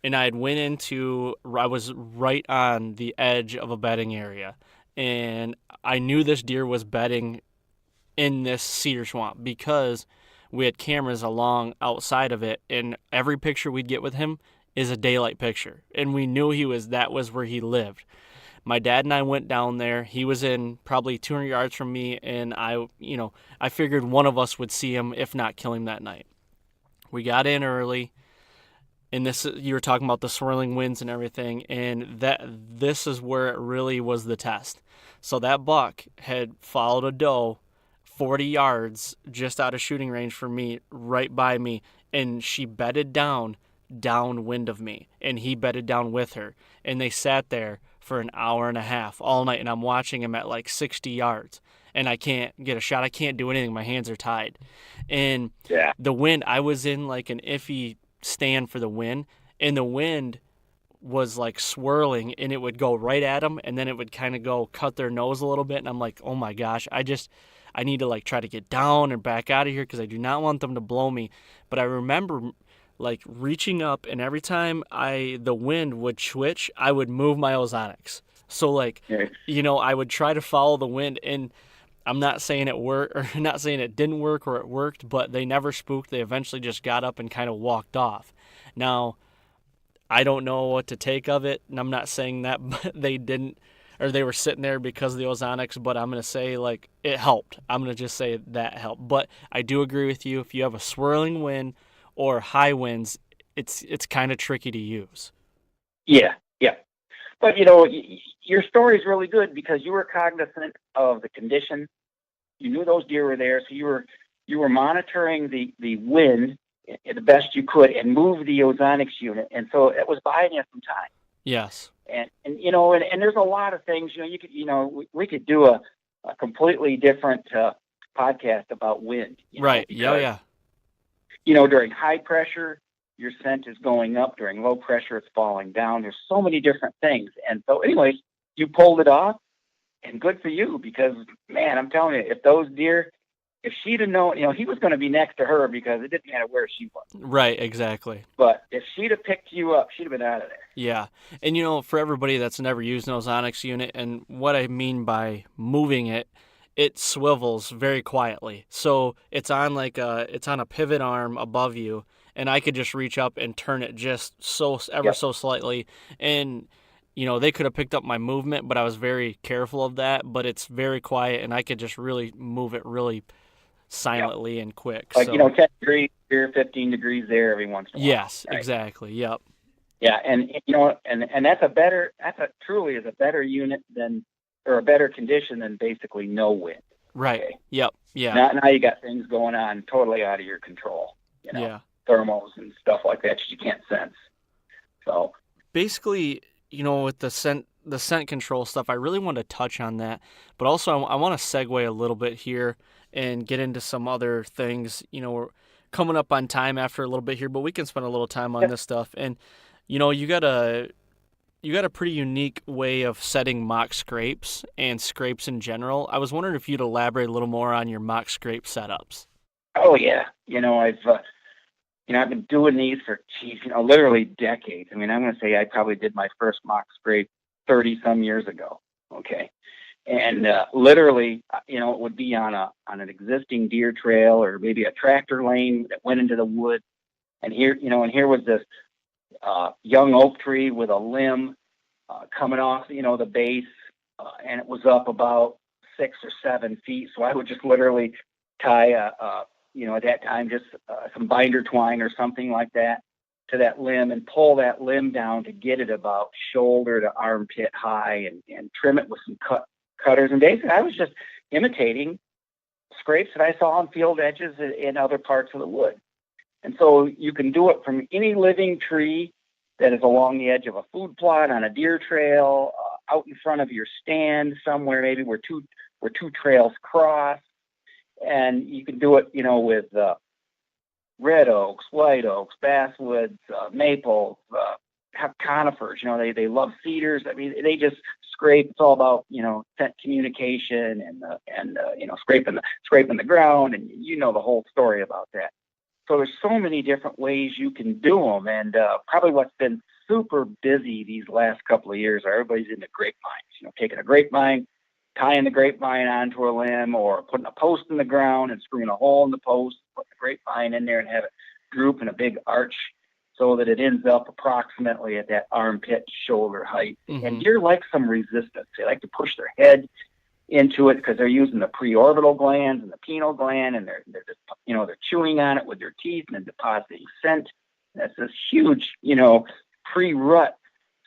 And I was right on the edge of a bedding area. And I knew this deer was bedding in this cedar swamp because we had cameras along outside of it. And every picture we'd get with him is a daylight picture. And we knew that was where he lived. My dad and I went down there. He was in probably 200 yards from me. And I figured one of us would see him, if not kill him that night. We got in early. And you were talking about the swirling winds and everything, and this is where it really was the test. So that buck had followed a doe 40 yards just out of shooting range for me, right by me, and she bedded downwind of me, and he bedded down with her. And they sat there for an hour and a half all night, and I'm watching him at like 60 yards. And I can't get a shot. I can't do anything. My hands are tied. And the wind, I was in like an iffy stand for the wind, and the wind was like swirling, and it would go right at them, and then it would kind of go cut their nose a little bit, and I'm like, oh my gosh, I need to like try to get down and back out of here because I do not want them to blow me. But I remember like reaching up, and every time the wind would switch, I would move my ozonics. So like, I would try to follow the wind, and I'm not saying it worked, or not saying it didn't work or it worked, but they never spooked. They eventually just got up and kind of walked off. Now, I don't know what to take of it, and I'm not saying that but they didn't, or they were sitting there because of the ozonics, but I'm going to say, like, it helped. I'm going to just say that helped. But I do agree with you. If you have a swirling wind or high winds, it's kind of tricky to use. Yeah. But, your story is really good because you were cognizant of the condition. You knew those deer were there, so you were monitoring the wind the best you could and move the ozonics unit, and so it was buying you some time. Yes. And there's a lot of things. We could do a completely different podcast about wind. Right. Because, yeah. During high pressure, your scent is going up. During low pressure, it's falling down. There's so many different things. And so anyways, you pulled it off, and good for you because, man, I'm telling you, if she'd have known, he was going to be next to her because it didn't matter where she was. Right, exactly. But if she'd have picked you up, she'd have been out of there. Yeah. And, for everybody that's never used an ozonics unit, and what I mean by moving it swivels very quietly. So it's on it's on a pivot arm above you, and I could just reach up and turn it just so slightly. And, they could have picked up my movement, but I was very careful of that. But it's very quiet, and I could just really move it really silently and quick. Like, 10 degrees here, 15 degrees there every once in a while. Yes, right? Exactly. Yep. Yeah, and that's truly is a better unit or a better condition than basically no wind. Right. Okay? Yep. Yeah. Now you got things going on totally out of your control. Yeah. Thermals and stuff like that you can't sense. So Basically, with the scent control stuff, I really want to touch on that, but also I want to segue a little bit here and get into some other things. We're coming up on time after a little bit here, but we can spend a little time on this stuff. And you got a pretty unique way of setting mock scrapes and scrapes in general. I was wondering if you'd elaborate a little more on your mock scrape setups. oh yeah, I've been doing these for literally decades. I mean, I'm going to say I probably did my first mock scrape 30 some years ago. Okay. And literally, it would be on an existing deer trail or maybe a tractor lane that went into the woods. And here was this young oak tree with a limb coming off, the base, and it was up about 6 or 7 feet. So I would just literally tie at that time, just some binder twine or something like that to that limb and pull that limb down to get it about shoulder to armpit high and trim it with some cutters. And basically, I was just imitating scrapes that I saw on field edges in other parts of the wood. And so you can do it from any living tree that is along the edge of a food plot, on a deer trail, out in front of your stand somewhere, maybe where two trails cross. And you can do it, with red oaks, white oaks, basswoods, maples, conifers. They love cedars. I mean, they just scrape. It's all about scent communication and scraping the ground, and the whole story about that. So there's so many different ways you can do them, and probably what's been super busy these last couple of years are everybody's into grapevines. Taking a grapevine, tying the grapevine onto a limb, or putting a post in the ground and screwing a hole in the post, putting the grapevine in there and have it droop in a big arch so that it ends up approximately at that armpit shoulder height. Mm-hmm. And deer like some resistance. They like to push their head into it because they're using the preorbital glands and the pineal gland, and they're just, they're chewing on it with their teeth and depositing scent. That's this huge, pre-rut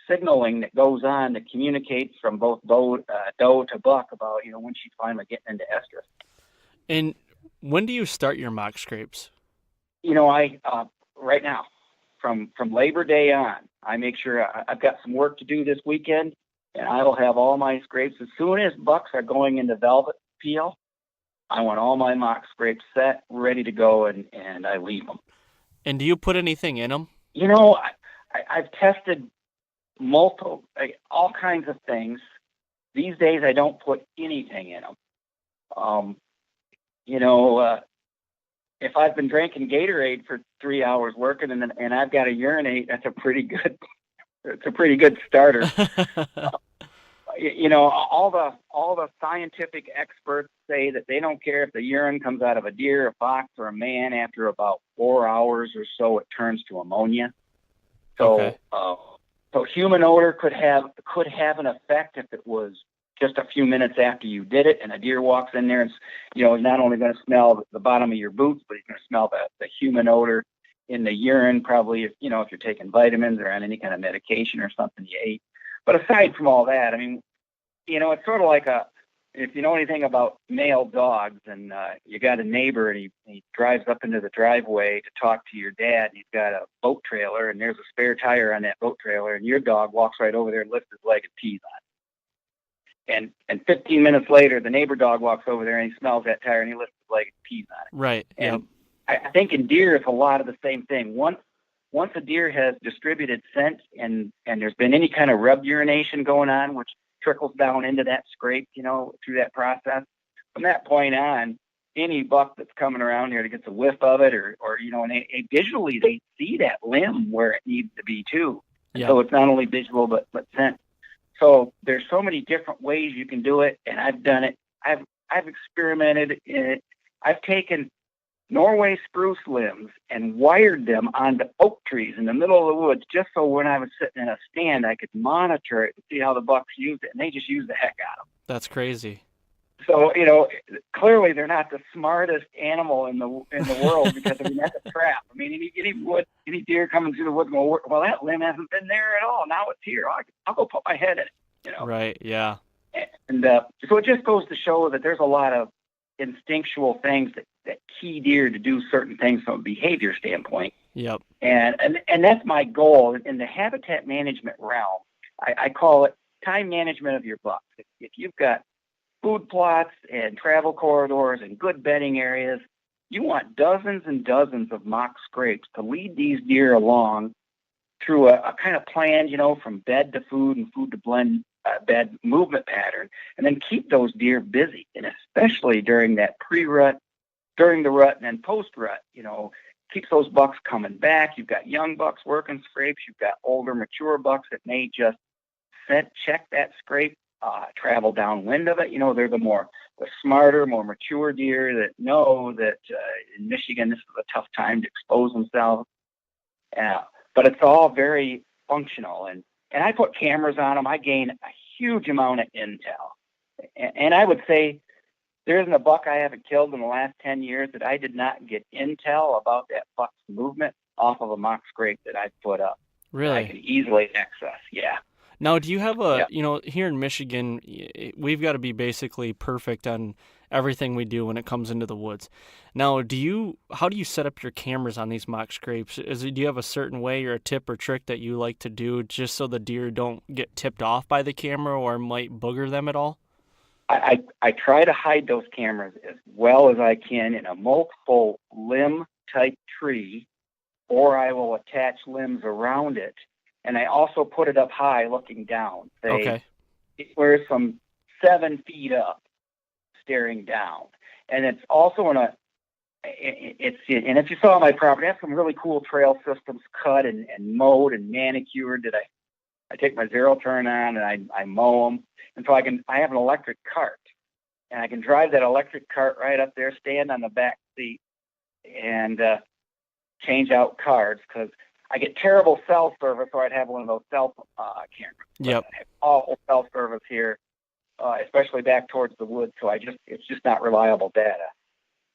signaling that goes on that communicates from both doe to buck about, when she's finally getting into estrus. And when do you start your mock scrapes? I right now, from Labor Day on, I make sure I've got some work to do this weekend, and I will have all my scrapes as soon as bucks are going into velvet peel. I want all my mock scrapes set, ready to go, and I leave them. And do you put anything in them? I've tested all kinds of things. These days, I don't put anything in them. If I've been drinking Gatorade for 3 hours working and I've got to urinate, that's a pretty good starter. All the scientific experts say that they don't care if the urine comes out of a deer, a fox, or a man. After about 4 hours or so, it turns to ammonia. So, okay. So human odor could have an effect if it was just a few minutes after you did it, and a deer walks in there and is not only going to smell the bottom of your boots, but he's going to smell the human odor in the urine. Probably if you're taking vitamins or on any kind of medication or something you ate. But aside from all that, I mean, it's sort of like if you know anything about male dogs, and you got a neighbor and he drives up into the driveway to talk to your dad, and he's got a boat trailer and there's a spare tire on that boat trailer, and your dog walks right over there and lifts his leg and pees on it. And 15 minutes later, the neighbor dog walks over there and he smells that tire and he lifts his leg and pees on it. Right. And I think in deer it's a lot of the same thing. Once a deer has distributed scent and there's been any kind of rub urination going on, which trickles down into that scrape, through that process. From that point on, any buck that's coming around here that gets a whiff of it, or and they visually they see that limb where it needs to be too. And so it's not only visual but scent. So there's so many different ways you can do it, and I've done it. I've experimented in it. I've taken Norway spruce limbs and wired them onto oak trees in the middle of the woods, just so when I was sitting in a stand, I could monitor it and see how the bucks used it, and they just used the heck out of them. That's crazy. So, clearly they're not the smartest animal in the world, because that's a trap. I mean, any deer coming through the woods, well, that limb hasn't been there at all. Now it's here. I'll go put my head in it. Right. Yeah. And so it just goes to show that there's a lot of instinctual things that key deer to do certain things from a behavior standpoint. Yep. And that's my goal in the habitat management realm. I call it time management of your bucks. If you've got food plots and travel corridors and good bedding areas, you want dozens and dozens of mock scrapes to lead these deer along through a kind of planned, from bed to food and food to blend bed movement pattern, and then keep those deer busy. And especially during that pre-rut, during the rut, and then post-rut, keeps those bucks coming back. You've got young bucks working scrapes. You've got older, mature bucks that may just check that scrape, travel downwind of it. They're the smarter, more mature deer that know that in Michigan this is a tough time to expose themselves. But it's all very functional, and I put cameras on them. I gain a huge amount of intel, and I would say there isn't a buck I haven't killed in the last 10 years that I did not get intel about that buck's movement off of a mock scrape that I put up. Really? I can easily access. Yeah. Now, do you have here in Michigan, we've got to be basically perfect on everything we do when it comes into the woods. Now, how do you set up your cameras on these mock scrapes? Do you have a certain way or a tip or trick that you like to do just so the deer don't get tipped off by the camera or might booger them at all? I try to hide those cameras as well as I can in a multiple limb type tree, or I will attach limbs around it. And I also put it up high looking down. Okay. We're some 7 feet up staring down. And it's also and if you saw my property, I have some really cool trail systems cut and mowed and manicured that I take my zero turn on and I mow them. And so I have an electric cart, and I can drive that electric cart right up there, stand on the back seat, and change out cards, because I get terrible cell service, or I'd have one of those cell cameras. Yep. I have awful cell service here, especially back towards the woods, so it's just not reliable data.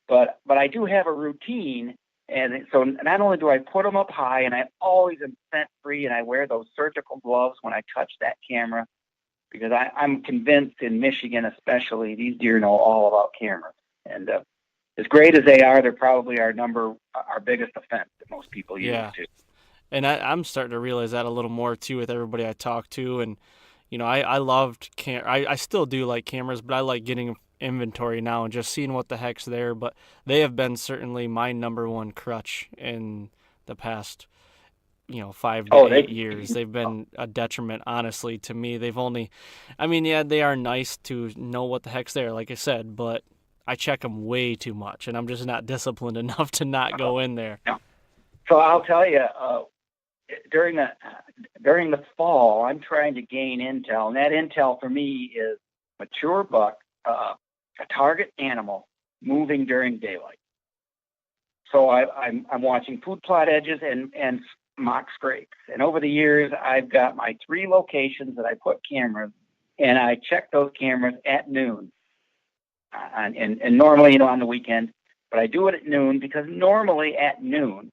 But I do have a routine, and so not only do I put them up high, and I always am scent-free, and I wear those surgical gloves when I touch that camera, because I'm convinced in Michigan especially, these deer know all about cameras. And as great as they are, they're probably our biggest offense that most people use too. And I'm starting to realize that a little more too with everybody I talk to. And I loved I still do like cameras, but I like getting inventory now and just seeing what the heck's there. But they have been certainly my number one crutch in the past 5 to 8 years. They've been a detriment, honestly, to me. They are nice to know what the heck's there, like I said, but I check them way too much, and I'm just not disciplined enough to not go in there. So I'll tell you, during the fall, I'm trying to gain intel, and that intel for me is mature buck, a target animal moving during daylight. So I'm watching food plot edges and mock scrapes, and over the years, I've got my 3 locations that I put cameras, and I check those cameras at noon, and normally on the weekend, but I do it at noon because normally at noon,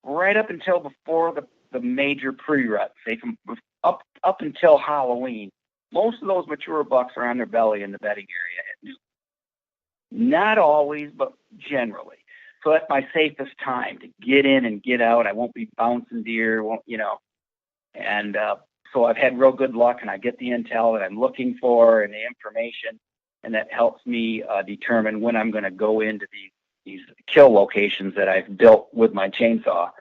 right up until before the major pre-rut, say from up until Halloween, most of those mature bucks are on their belly in the bedding area at noon. Not always, but generally. So that's my safest time to get in and get out. I won't be bouncing deer, and so I've had real good luck, and I get the intel that I'm looking for and the information, and that helps me determine when I'm going to go into these kill locations that I've built with my chainsaw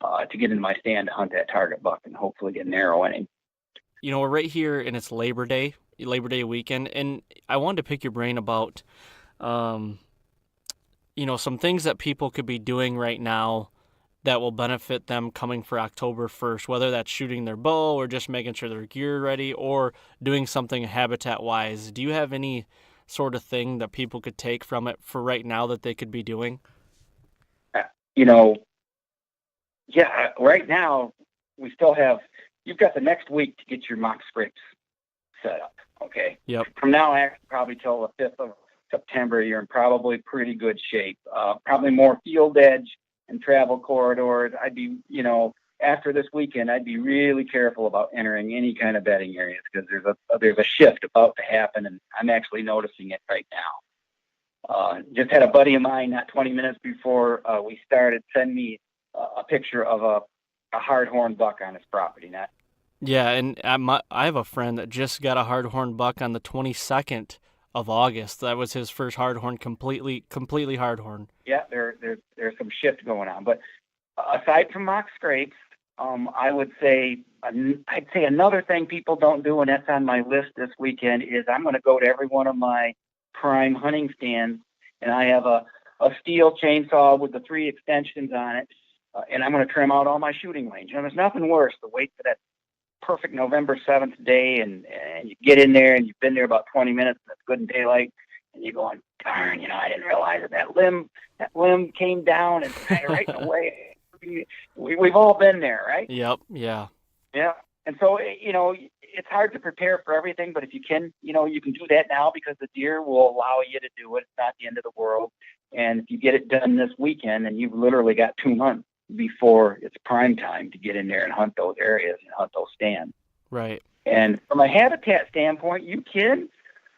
to get in my stand to hunt that target buck and hopefully get an arrow in him. We're right here, and it's Labor Day weekend, and I wanted to pick your brain about some things that people could be doing right now that will benefit them coming for October 1st, whether that's shooting their bow or just making sure their gear ready or doing something habitat-wise. Do you have any sort of thing that people could take from it for right now that they could be doing? Right now we still have, you've got the next week to get your mock scrapes set up, okay? Yep. From now on, probably till the 5th of September, you're in probably pretty good shape. Probably more field edge and travel corridors. I'd be, after this weekend, I'd be really careful about entering any kind of bedding areas because there's a shift about to happen, and I'm actually noticing it right Just had a buddy of mine, not 20 minutes before we started, send me a picture of a hard-horn buck on his property. Yeah, and I have a friend that just got a hardhorn buck on the 22nd of August. That was his first hardhorn, completely hardhorn. Yeah, there's some shift going on. But aside from mock scrapes, I would say I'd say another thing people don't do, and that's on my list this weekend, is I'm going to go to every one of my prime hunting stands, and I have a steel chainsaw with the 3 extensions on it, and I'm going to trim out all my shooting range. There's nothing worse to wait for that perfect November 7th day, and you get in there and you've been there about 20 minutes and it's good in daylight, and you're going, darn, I didn't realize that limb came down and right in the way. We've all been there, right? Yep. Yeah. Yeah. And so, it's hard to prepare for everything, but if you can, you can do that now because the deer will allow you to do it. It's not the end of the world. And if you get it done this weekend, and you've literally got 2 months before it's prime time to get in there and hunt those areas and hunt those stands. Right. And from a habitat standpoint, you can,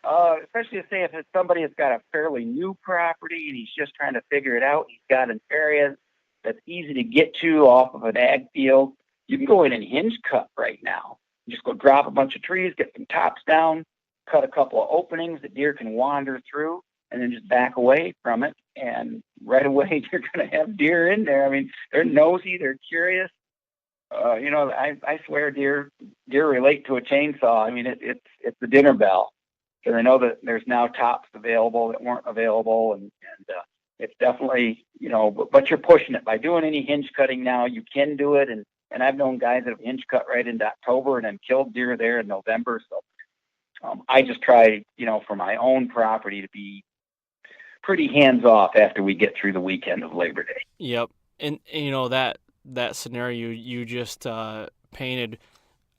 especially say if it's somebody that's got a fairly new property and he's just trying to figure it out, he's got an area that's easy to get to off of an ag field, you can go in and hinge cut right now. Just go drop a bunch of trees, get some tops down, cut a couple of openings that deer can wander through, and then just back away from it. And right away, you're going to have deer in there. I mean, they're nosy, they're curious. I swear deer relate to a chainsaw. I mean, it's the dinner bell. So they know that there's now tops available that weren't available. And it's definitely, but you're pushing it. By doing any hinge cutting now, you can do it. And I've known guys that have hinge cut right into October and then killed deer there in November. So I just try, for my own property to be pretty hands off after we get through the weekend of Labor Day. Yep. And that scenario you just painted,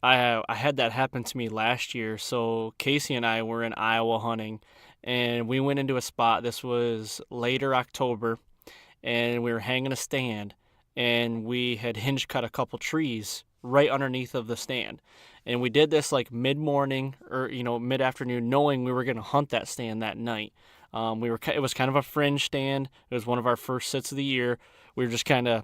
I had that happen to me last year. So Casey and I were in Iowa hunting, and we went into a spot. This was later October, and we were hanging a stand, and we had hinge cut a couple trees right underneath of the stand. And we did this like mid-morning or mid-afternoon, knowing we were going to hunt that stand that night. It was kind of a fringe stand. It was one of our first sits of the year. We were just kind of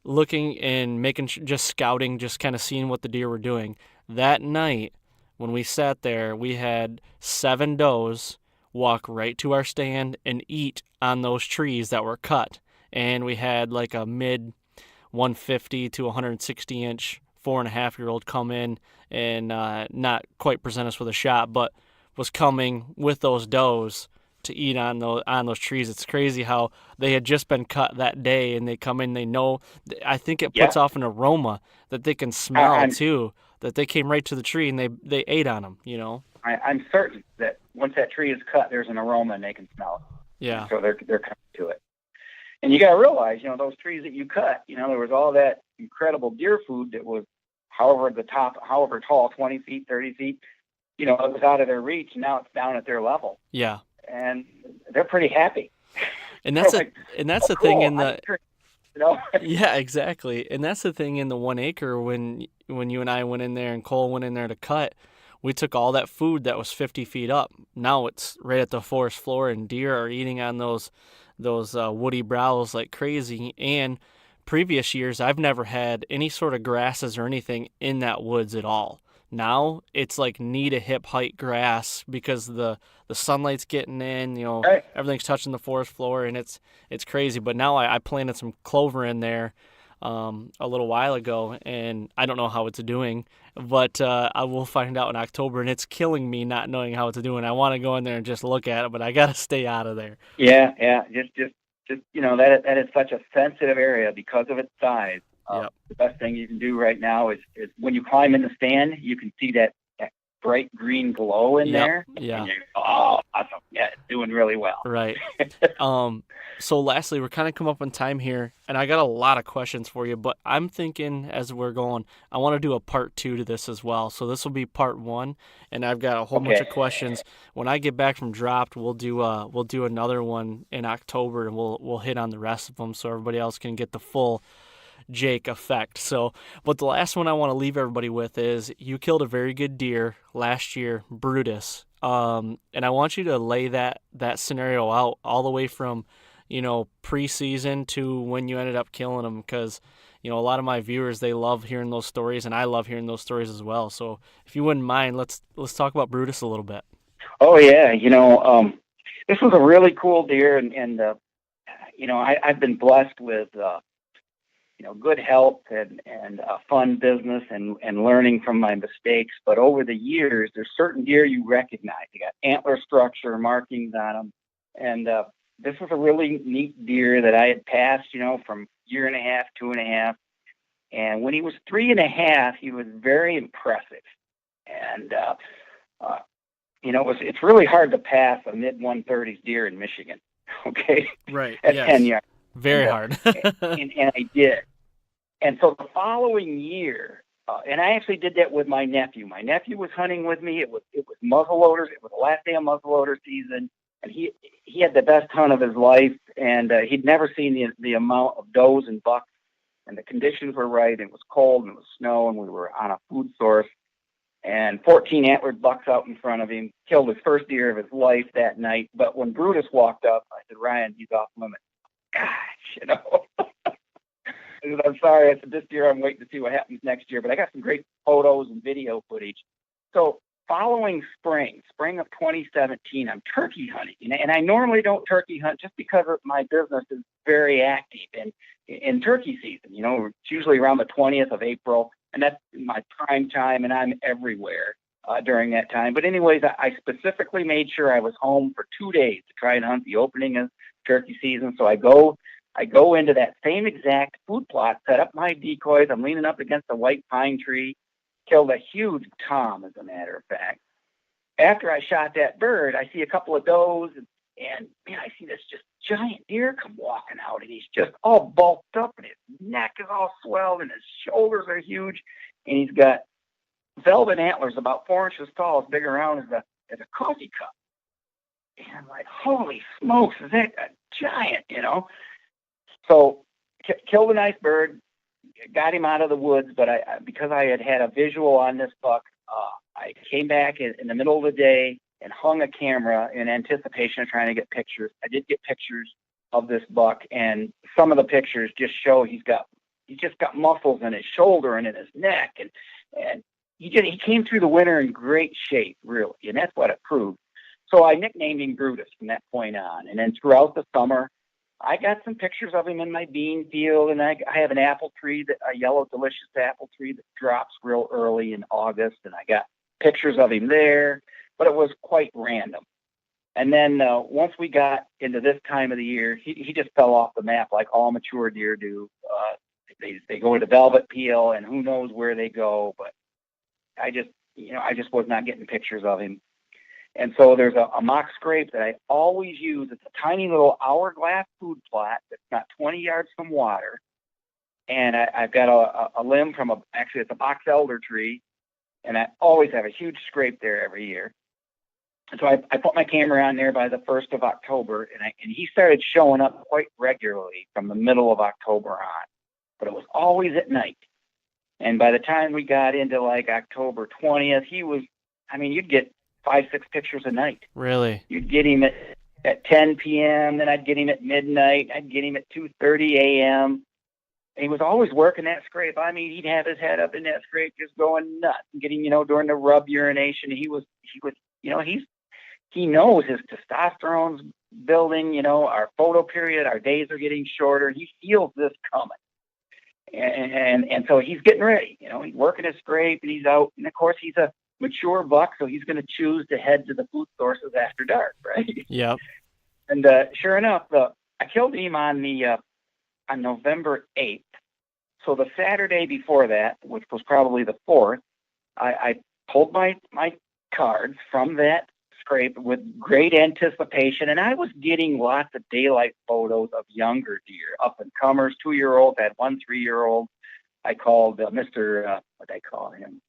looking and just scouting, just kind of seeing what the deer were doing. That night, when we sat there, we had 7 does walk right to our stand and eat on those trees that were cut. And we had like a mid 150 to 160 inch 4.5-year-old come in and not quite present us with a shot, but was coming with those does to eat on those trees. It's crazy how they had just been cut that day, and they come in. They know. I think it puts off an aroma that they can smell too. That they came right to the tree and they ate on them. I'm certain that once that tree is cut, there's an aroma and they can smell it. Yeah. So they're coming to it. And you got to realize, those trees that you cut, there was all that incredible deer food that was, however tall, 20 feet, 30 feet, it was out of their reach. And now it's down at their level. Yeah. And they're pretty happy. And that's the thing in the, Yeah, exactly. And that's the thing in the 1 acre when you and I went in there and Cole went in there to cut, we took all that food that was 50 feet up. Now it's right at the forest floor, and deer are eating on those woody browse like crazy. And previous years, I've never had any sort of grasses or anything in that woods at all. Now it's like knee to hip height grass because the sunlight's getting in, right. Everything's touching the forest floor, and it's crazy. But now I planted some clover in there a little while ago, and I don't know how it's doing, but I will find out in October, and it's killing me not knowing how it's doing. I want to go in there and just look at it, but I got to stay out of there. Yeah, just that is such a sensitive area because of its size. Yep. The best thing you can do right now is when you climb in the stand, you can see that bright green glow in there. Yeah. Oh, awesome. Yeah, it's doing really well. Right. So lastly, we're kind of come up on time here, and I got a lot of questions for you, but I'm thinking as we're going, I want to do a part 2 to this as well. So this will be part 1, and I've got a whole bunch of questions. When I get back from Dropped, we'll do another one in October, and we'll hit on the rest of them so everybody else can get the full Jake effect. So, but the last one I want to leave everybody with is you killed a very good deer last year, Brutus. And I want you to lay that scenario out all the way from, preseason to when you ended up killing him, because a lot of my viewers, they love hearing those stories, and I love hearing those stories as well. So if you wouldn't mind, let's talk about Brutus a little bit. Oh yeah, this was a really cool deer, and I've been blessed with good health and a fun business and learning from my mistakes. But over the years, there's certain deer you recognize. You got antler structure, markings on them, and this was a really neat deer that I had passed, from year and a half, 2.5. And when he was 3.5, he was very impressive. And, it's really hard to pass a mid-130s deer in Michigan, okay? Right, At yes. 10 yards. Very hard. and I did. And so the following year, and I actually did that with my nephew. My nephew was hunting with me. It was muzzleloaders. It was the last day of muzzleloader season. And he had the best hunt of his life, and he'd never seen the amount of does and bucks, and the conditions were right. It was cold, and it was snow, and we were on a food source, and 14 antlered bucks out in front of him, killed his first deer of his life that night. But when Brutus walked up, I said, "Ryan, he's off limits." Gosh, I said, "I'm sorry." I said, "This year I'm waiting to see what happens next year, but I got some great photos and video footage." So following spring of 2017, I'm turkey hunting. And I normally don't turkey hunt just because my business is very active in turkey season. It's usually around the 20th of April, and that's my prime time, and I'm everywhere during that time. But anyways, I specifically made sure I was home for 2 days to try and hunt the opening of turkey season. So I go into that same exact food plot, set up my decoys. I'm leaning up against a white pine tree. Killed a huge tom, as a matter of fact. After I shot that bird, I see a couple of does, and man, I see this just giant deer come walking out, and he's just all bulked up, and his neck is all swelled, and his shoulders are huge, and he's got velvet antlers about 4 inches tall, as big around as a coffee cup. And I'm like, holy smokes, is that a giant, So killed a nice bird. Got him out of the woods, but because I had a visual on this buck, I came back in the middle of the day and hung a camera in anticipation of trying to get pictures. I did get pictures of this buck, and some of the pictures just show he's just got muscles in his shoulder and in his neck, and he came through the winter in great shape, really, and that's what it proved. So I nicknamed him Brutus from that point on, and then throughout the summer, I got some pictures of him in my bean field, and I have an apple tree, a yellow delicious apple tree that drops real early in August, and I got pictures of him there, but it was quite random. And then once we got into this time of the year, he just fell off the map like all mature deer do. They go into velvet peel, and who knows where they go, but I just was not getting pictures of him. And so there's a mock scrape that I always use. It's a tiny little hourglass food plot that's not 20 yards from water. And I've got a limb from it's a box elder tree. And I always have a huge scrape there every year. And so I put my camera on there by the 1st of October, and he started showing up quite regularly from the middle of October on. But it was always at night. And by the time we got into like October 20th, you'd get 5-6 pictures a night. Really? You'd get him at 10 p.m., then I'd get him at midnight, I'd get him at 2:30 a.m. And he was always working that scrape. He'd have his head up in that scrape just going nuts and getting, during the rub urination. He knows his testosterone's building, our photo period, our days are getting shorter. He feels this coming. And so he's getting ready, he's working his scrape, and he's out. And of course, he's a mature buck, so he's going to choose to head to the food sources after dark, right? Yep. And sure enough, I killed him on November 8th. So the Saturday before that, which was probably the 4th, I pulled my cards from that scrape with great anticipation, and I was getting lots of daylight photos of younger deer, up and comers, 2-year-olds, had 1 3-year-old. I called Mr. What'd I call him?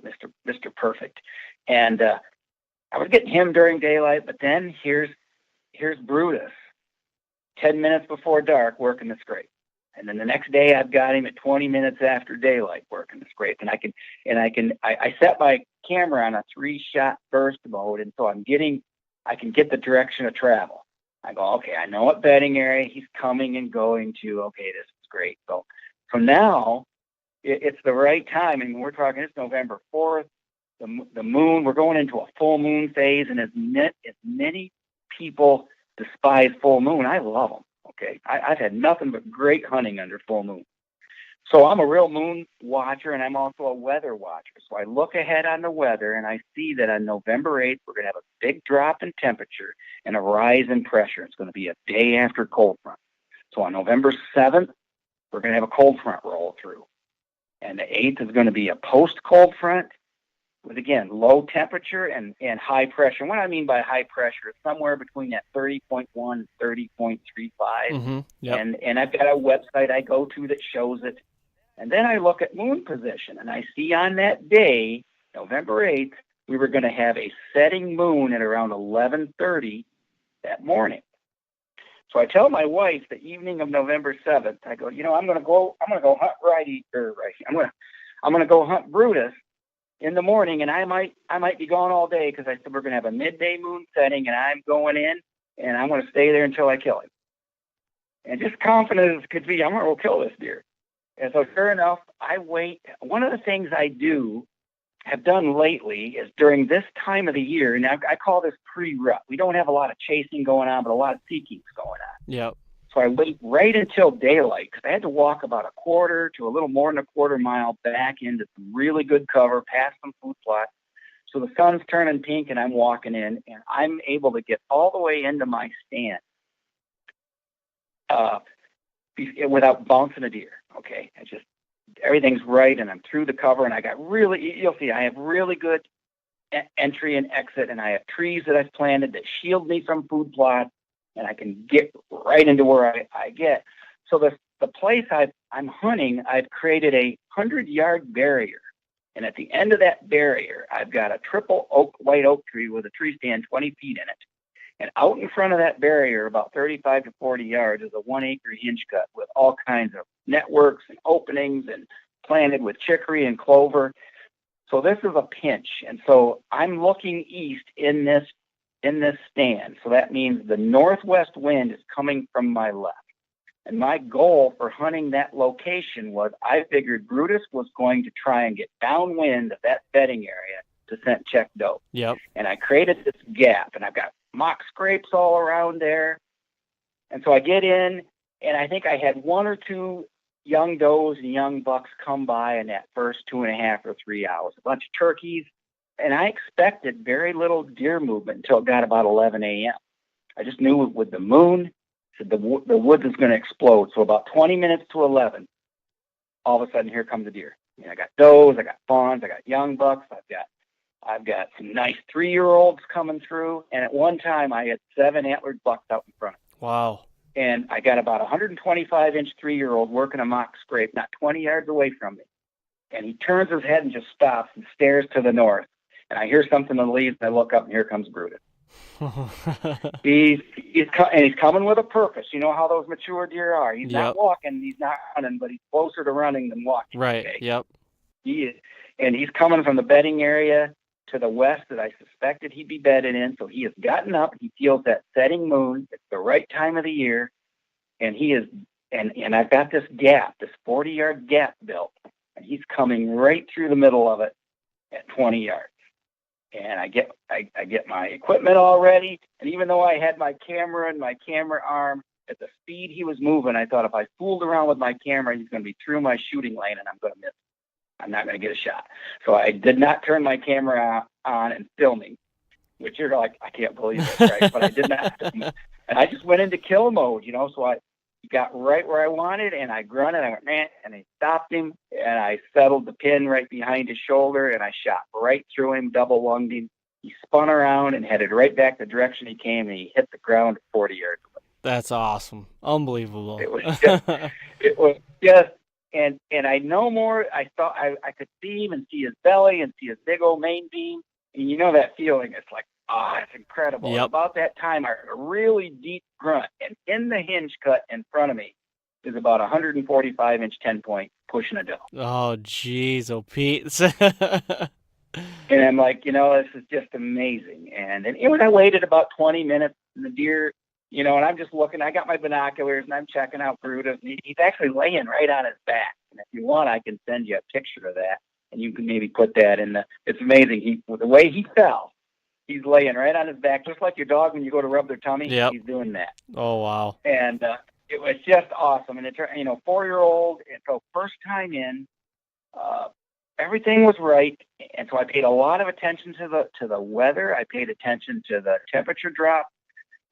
Mr. Perfect. And I was getting him during daylight, but then here's Brutus 10 minutes before dark working the scrape. And then the next day I've got him at 20 minutes after daylight working the scrape. And I set my camera on a 3-shot burst mode. And so I can get the direction of travel. I go, okay, I know what bedding area he's coming and going to. Okay, this is great. So from now, it's the right time. And we're talking, it's November 4th, the moon, we're going into a full moon phase. And as many people despise full moon, I love them. Okay. I've had nothing but great hunting under full moon. So I'm a real moon watcher, and I'm also a weather watcher. So I look ahead on the weather, and I see that on November 8th, we're going to have a big drop in temperature and a rise in pressure. It's going to be a day after cold front. So on November 7th, we're going to have a cold front roll through. And the 8th is going to be a post-cold front with, again, low temperature and high pressure. And what I mean by high pressure is somewhere between that 30.1 and 30.35. Mm-hmm. Yep. And I've got a website I go to that shows it. And then I look at moon position, and I see on that day, November 8th, we were going to have a setting moon at around 11:30 that morning. So I tell my wife the evening of November 7th, I go, I'm going to go hunt I'm going to go hunt Brutus in the morning, and I might be gone all day, because I said we're going to have a midday moon setting, and I'm going in, and I'm going to stay there until I kill him. And just confident as could be, I'm going to go kill this deer. And so sure enough, I wait. One of the things I have done lately is during this time of the year, and I call this pre-rut. We don't have a lot of chasing going on, but a lot of seeking's going on. Yep. So I wait right until daylight, because I had to walk about a quarter to a little more than a quarter mile back into some really good cover, past some food plots. So the sun's turning pink, and I'm walking in, and I'm able to get all the way into my stand without bouncing a deer. Okay, everything's right, and I'm through the cover, and you'll see, I have really good entry and exit, and I have trees that I've planted that shield me from food plots, and I can get right into where I get. So the place I'm hunting, I've created a 100-yard barrier, and at the end of that barrier, I've got a triple white oak tree with a tree stand 20 feet in it. And out in front of that barrier, about 35 to 40 yards, is a 1-acre hinge cut with all kinds of networks and openings, and planted with chicory and clover. So this is a pinch. And so I'm looking east in this stand. So that means the northwest wind is coming from my left. And my goal for hunting that location was, I figured Brutus was going to try and get downwind of that bedding area to scent check doe. Yep. And I created this gap, and I've got mock scrapes all around there. And so I get in, and I think I had 1 or 2 young does and young bucks come by in that first 2.5 or 3 hours, a bunch of turkeys. And I expected very little deer movement until it got about 11 a.m. I just knew with the moon, the woods is going to explode. So about 20 minutes to 11, all of a sudden, here comes a deer. I got does, I got fawns, I got young bucks, I've got some nice 3-year-olds coming through, and at one time I had 7 antlered bucks out in front of me. Wow. And I got about a 125-inch 3-year-old working a mock scrape not 20 yards away from me. And he turns his head and just stops and stares to the north. And I hear something in the leaves, and I look up, and here comes Brutus. He's coming with a purpose. You know how those mature deer are. He's not walking, he's not running, but he's closer to running than walking. Right, okay? Yep. He is. And he's coming from the bedding area to the west that I suspected he'd be bedded in. So he has gotten up. He feels that setting moon. It's the right time of the year. And he is, and I've got this gap, this 40-yard gap built. And he's coming right through the middle of it at 20 yards. And I get my equipment all ready. And even though I had my camera and my camera arm, at the speed he was moving, I thought if I fooled around with my camera, he's going to be through my shooting lane, and I'm going to miss. I'm not going to get a shot. So I did not turn my camera on and filming, which you're like, I can't believe it, right? But I did not. And I just went into kill mode, so I got right where I wanted, and I grunted. I went, man, and I stopped him, and I settled the pin right behind his shoulder, and I shot right through him, double lunged him. He spun around and headed right back the direction he came, and he hit the ground at 40 yards away. That's awesome. Unbelievable. It was just, and I no more, I thought I could see him and see his belly and see his big old main beam. And that feeling, it's like, it's incredible. Yep. About that time, I heard a really deep grunt, and in the hinge cut in front of me, is about 145-inch 10-point pushing a doe. Oh, geez, oh, Pete. And I'm like, this is just amazing. And when I waited about 20 minutes, and the deer, and I'm just looking, I got my binoculars, and I'm checking out Brutus, and he's actually laying right on his back. And if you want, I can send you a picture of that, and you can maybe put that in it's amazing. The way he fell, he's laying right on his back, just like your dog when you go to rub their tummy. Yep. He's doing that. Oh, wow. And it was just awesome. And 4-year-old, and so first time in, everything was right. And so I paid a lot of attention to the weather. I paid attention to the temperature drop,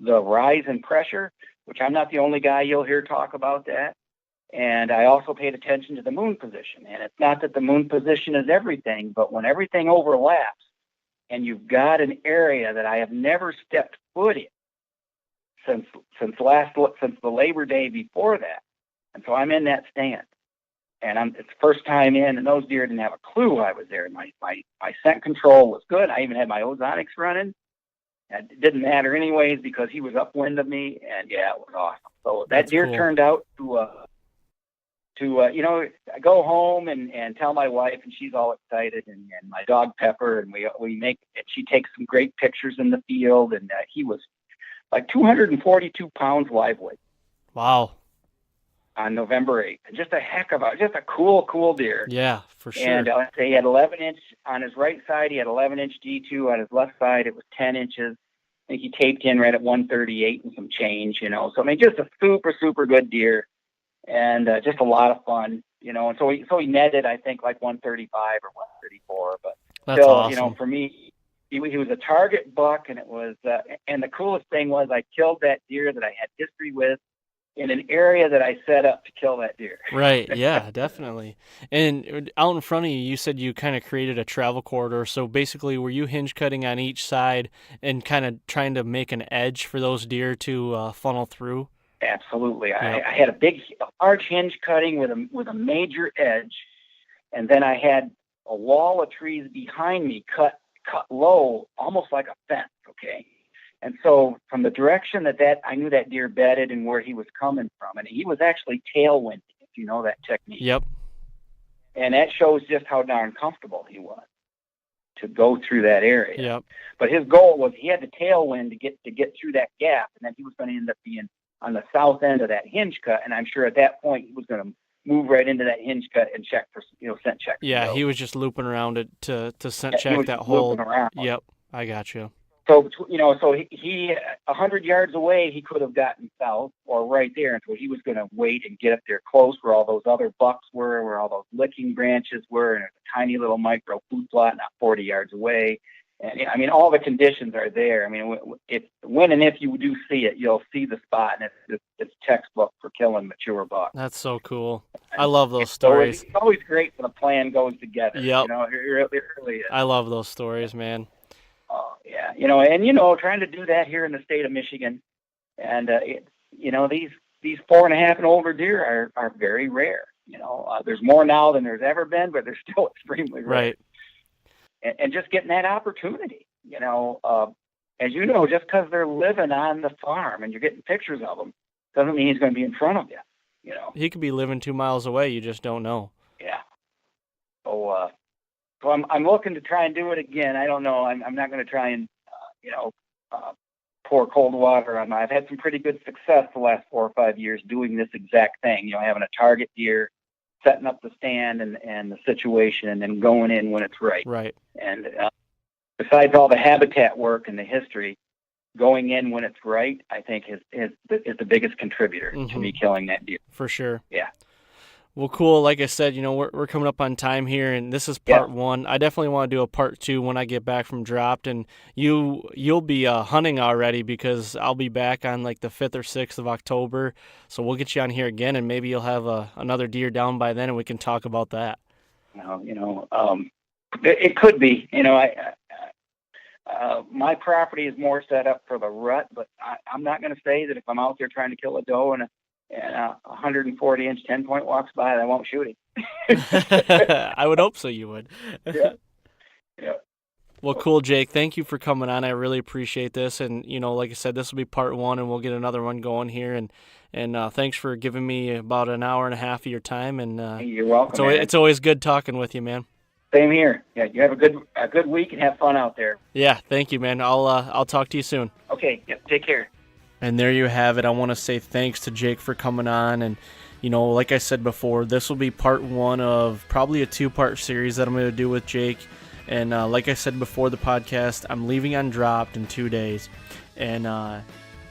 the rise in pressure, which I'm not the only guy you'll hear talk about that. And I also paid attention to the moon position. And it's not that the moon position is everything, but when everything overlaps and you've got an area that I have never stepped foot in since the Labor Day before that. And so I'm in that stand. And it's the first time in, and those deer didn't have a clue I was there. My scent control was good. I even had my ozonics running. And it didn't matter anyways because he was upwind of me, and yeah, it was awesome. So that deer cool. turned out I go home and tell my wife, and she's all excited, and my dog Pepper, and she takes some great pictures in the field, and he was like 242 pounds live weight. Wow. On November 8th. Just a cool deer. Yeah, for sure. And let's say he had 11-inch on his right side. He had 11-inch D2. On his left side, it was 10 inches. I think he taped in right at 138 and some change, So, just a super, super good deer and just a lot of fun, And so he netted, I think, like 135 or 134. But that's still, awesome. For me, he was a target buck, and it was, and the coolest thing was I killed that deer that I had history with in an area that I set up to kill that deer. Right, yeah, definitely. And out in front of you, you said you kind of created a travel corridor. So basically, were you hinge cutting on each side and kind of trying to make an edge for those deer to funnel through? Absolutely. Yep. I had a large hinge cutting with a major edge, and then I had a wall of trees behind me cut low, almost like a fence, okay? And so from the direction that I knew that deer bedded and where he was coming from, and he was actually tailwinding, if you know that technique. Yep. And that shows just how darn comfortable he was to go through that area. Yep. But his goal was he had the tailwind to get through that gap, and then he was going to end up being on the south end of that hinge cut. And I'm sure at that point he was going to move right into that hinge cut and check for scent check. Yeah, he was just looping around it to scent check he was that hold. Around. Yep, I got you. So, so he 100 yards away, he could have gotten south or right there. And so he was going to wait and get up there close where all those other bucks were, where all those licking branches were, and there's a tiny little micro food plot not 40 yards away. And all the conditions are there. When and if you do see it, you'll see the spot, and it's textbook for killing mature bucks. That's so cool. I love those stories. So it's always great when a plan goes together. Yep. It really is. I love those stories, man. Oh, yeah. Trying to do that here in the state of Michigan. And, these 4.5 and older deer are very rare. There's more now than there's ever been, but they're still extremely rare. Right. And just getting that opportunity, as you know, just because they're living on the farm and you're getting pictures of them doesn't mean he's going to be in front of you, He could be living 2 miles away. You just don't know. Yeah. So I'm looking to try and do it again. I don't know. I'm not going to try and, pour cold water on I've had some pretty good success the last 4 or 5 years doing this exact thing, having a target deer, setting up the stand and the situation, and then going in when it's right. Right. And besides all the habitat work and the history, going in when it's right, I think is the biggest contributor to me killing that deer. For sure. Yeah. Well, cool. Like I said, we're coming up on time here, and this is part 1. I definitely want to do a part 2 when I get back from Dropped, and you'll be hunting already because I'll be back on like the 5th or 6th of October. So we'll get you on here again, and maybe you'll have another deer down by then, and we can talk about that. It could be. My property is more set up for the rut, but I'm not going to say that if I'm out there trying to kill a doe and a 140-inch 10-point walks by, I won't shoot him. I would hope so. You would. Yeah. Well, cool, Jake. Thank you for coming on. I really appreciate this. And, like I said, this will be part 1, and we'll get another one going here. And And thanks for giving me about an hour and a half of your time. And You're welcome. Man. It's always good talking with you, man. Same here. Yeah, you have a good week and have fun out there. Yeah, thank you, man. I'll talk to you soon. Okay. Yep. Take care. And there you have it. I want to say thanks to Jake for coming on. And, like I said before, this will be part 1 of probably a 2-part series that I'm going to do with Jake. And like I said before the podcast, I'm leaving on Dropped in 2 days. And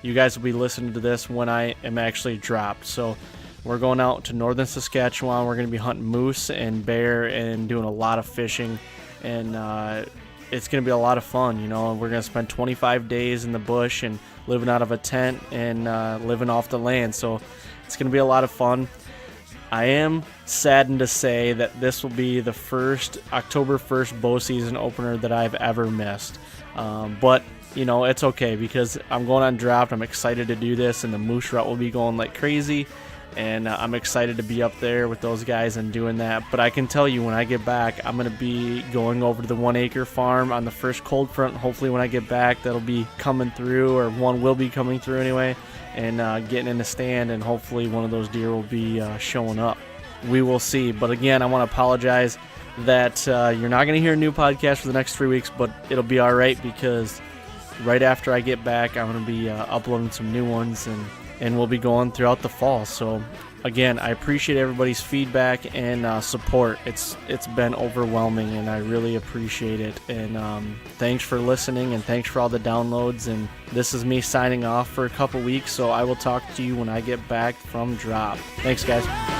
you guys will be listening to this when I am actually dropped. So we're going out to northern Saskatchewan. We're going to be hunting moose and bear and doing a lot of fishing. And it's going to be a lot of fun. We're going to spend 25 days in the bush and living out of a tent and living off the land. So it's going to be a lot of fun. I am saddened to say that this will be the first October 1st bow season opener that I've ever missed. But it's okay because I'm going on Dropped. I'm excited to do this, and the moose route will be going like crazy. And I'm excited to be up there with those guys and doing that. But I can tell you, when I get back, I'm going to be going over to the 1 acre farm on the first cold front. Hopefully when I get back, that'll be coming through, or one will be coming through anyway, and getting in the stand, and hopefully one of those deer will be showing up. We will see. But again, I want to apologize that you're not going to hear a new podcast for the next 3 weeks, but it'll be all right because right after I get back, I'm going to be uploading some new ones, and we'll be going throughout the fall. So again, I appreciate everybody's feedback and support. It's been overwhelming, and I really appreciate it. And thanks for listening, and thanks for all the downloads. And this is me signing off for a couple weeks, so I will talk to you when I get back from Drop. Thanks, guys.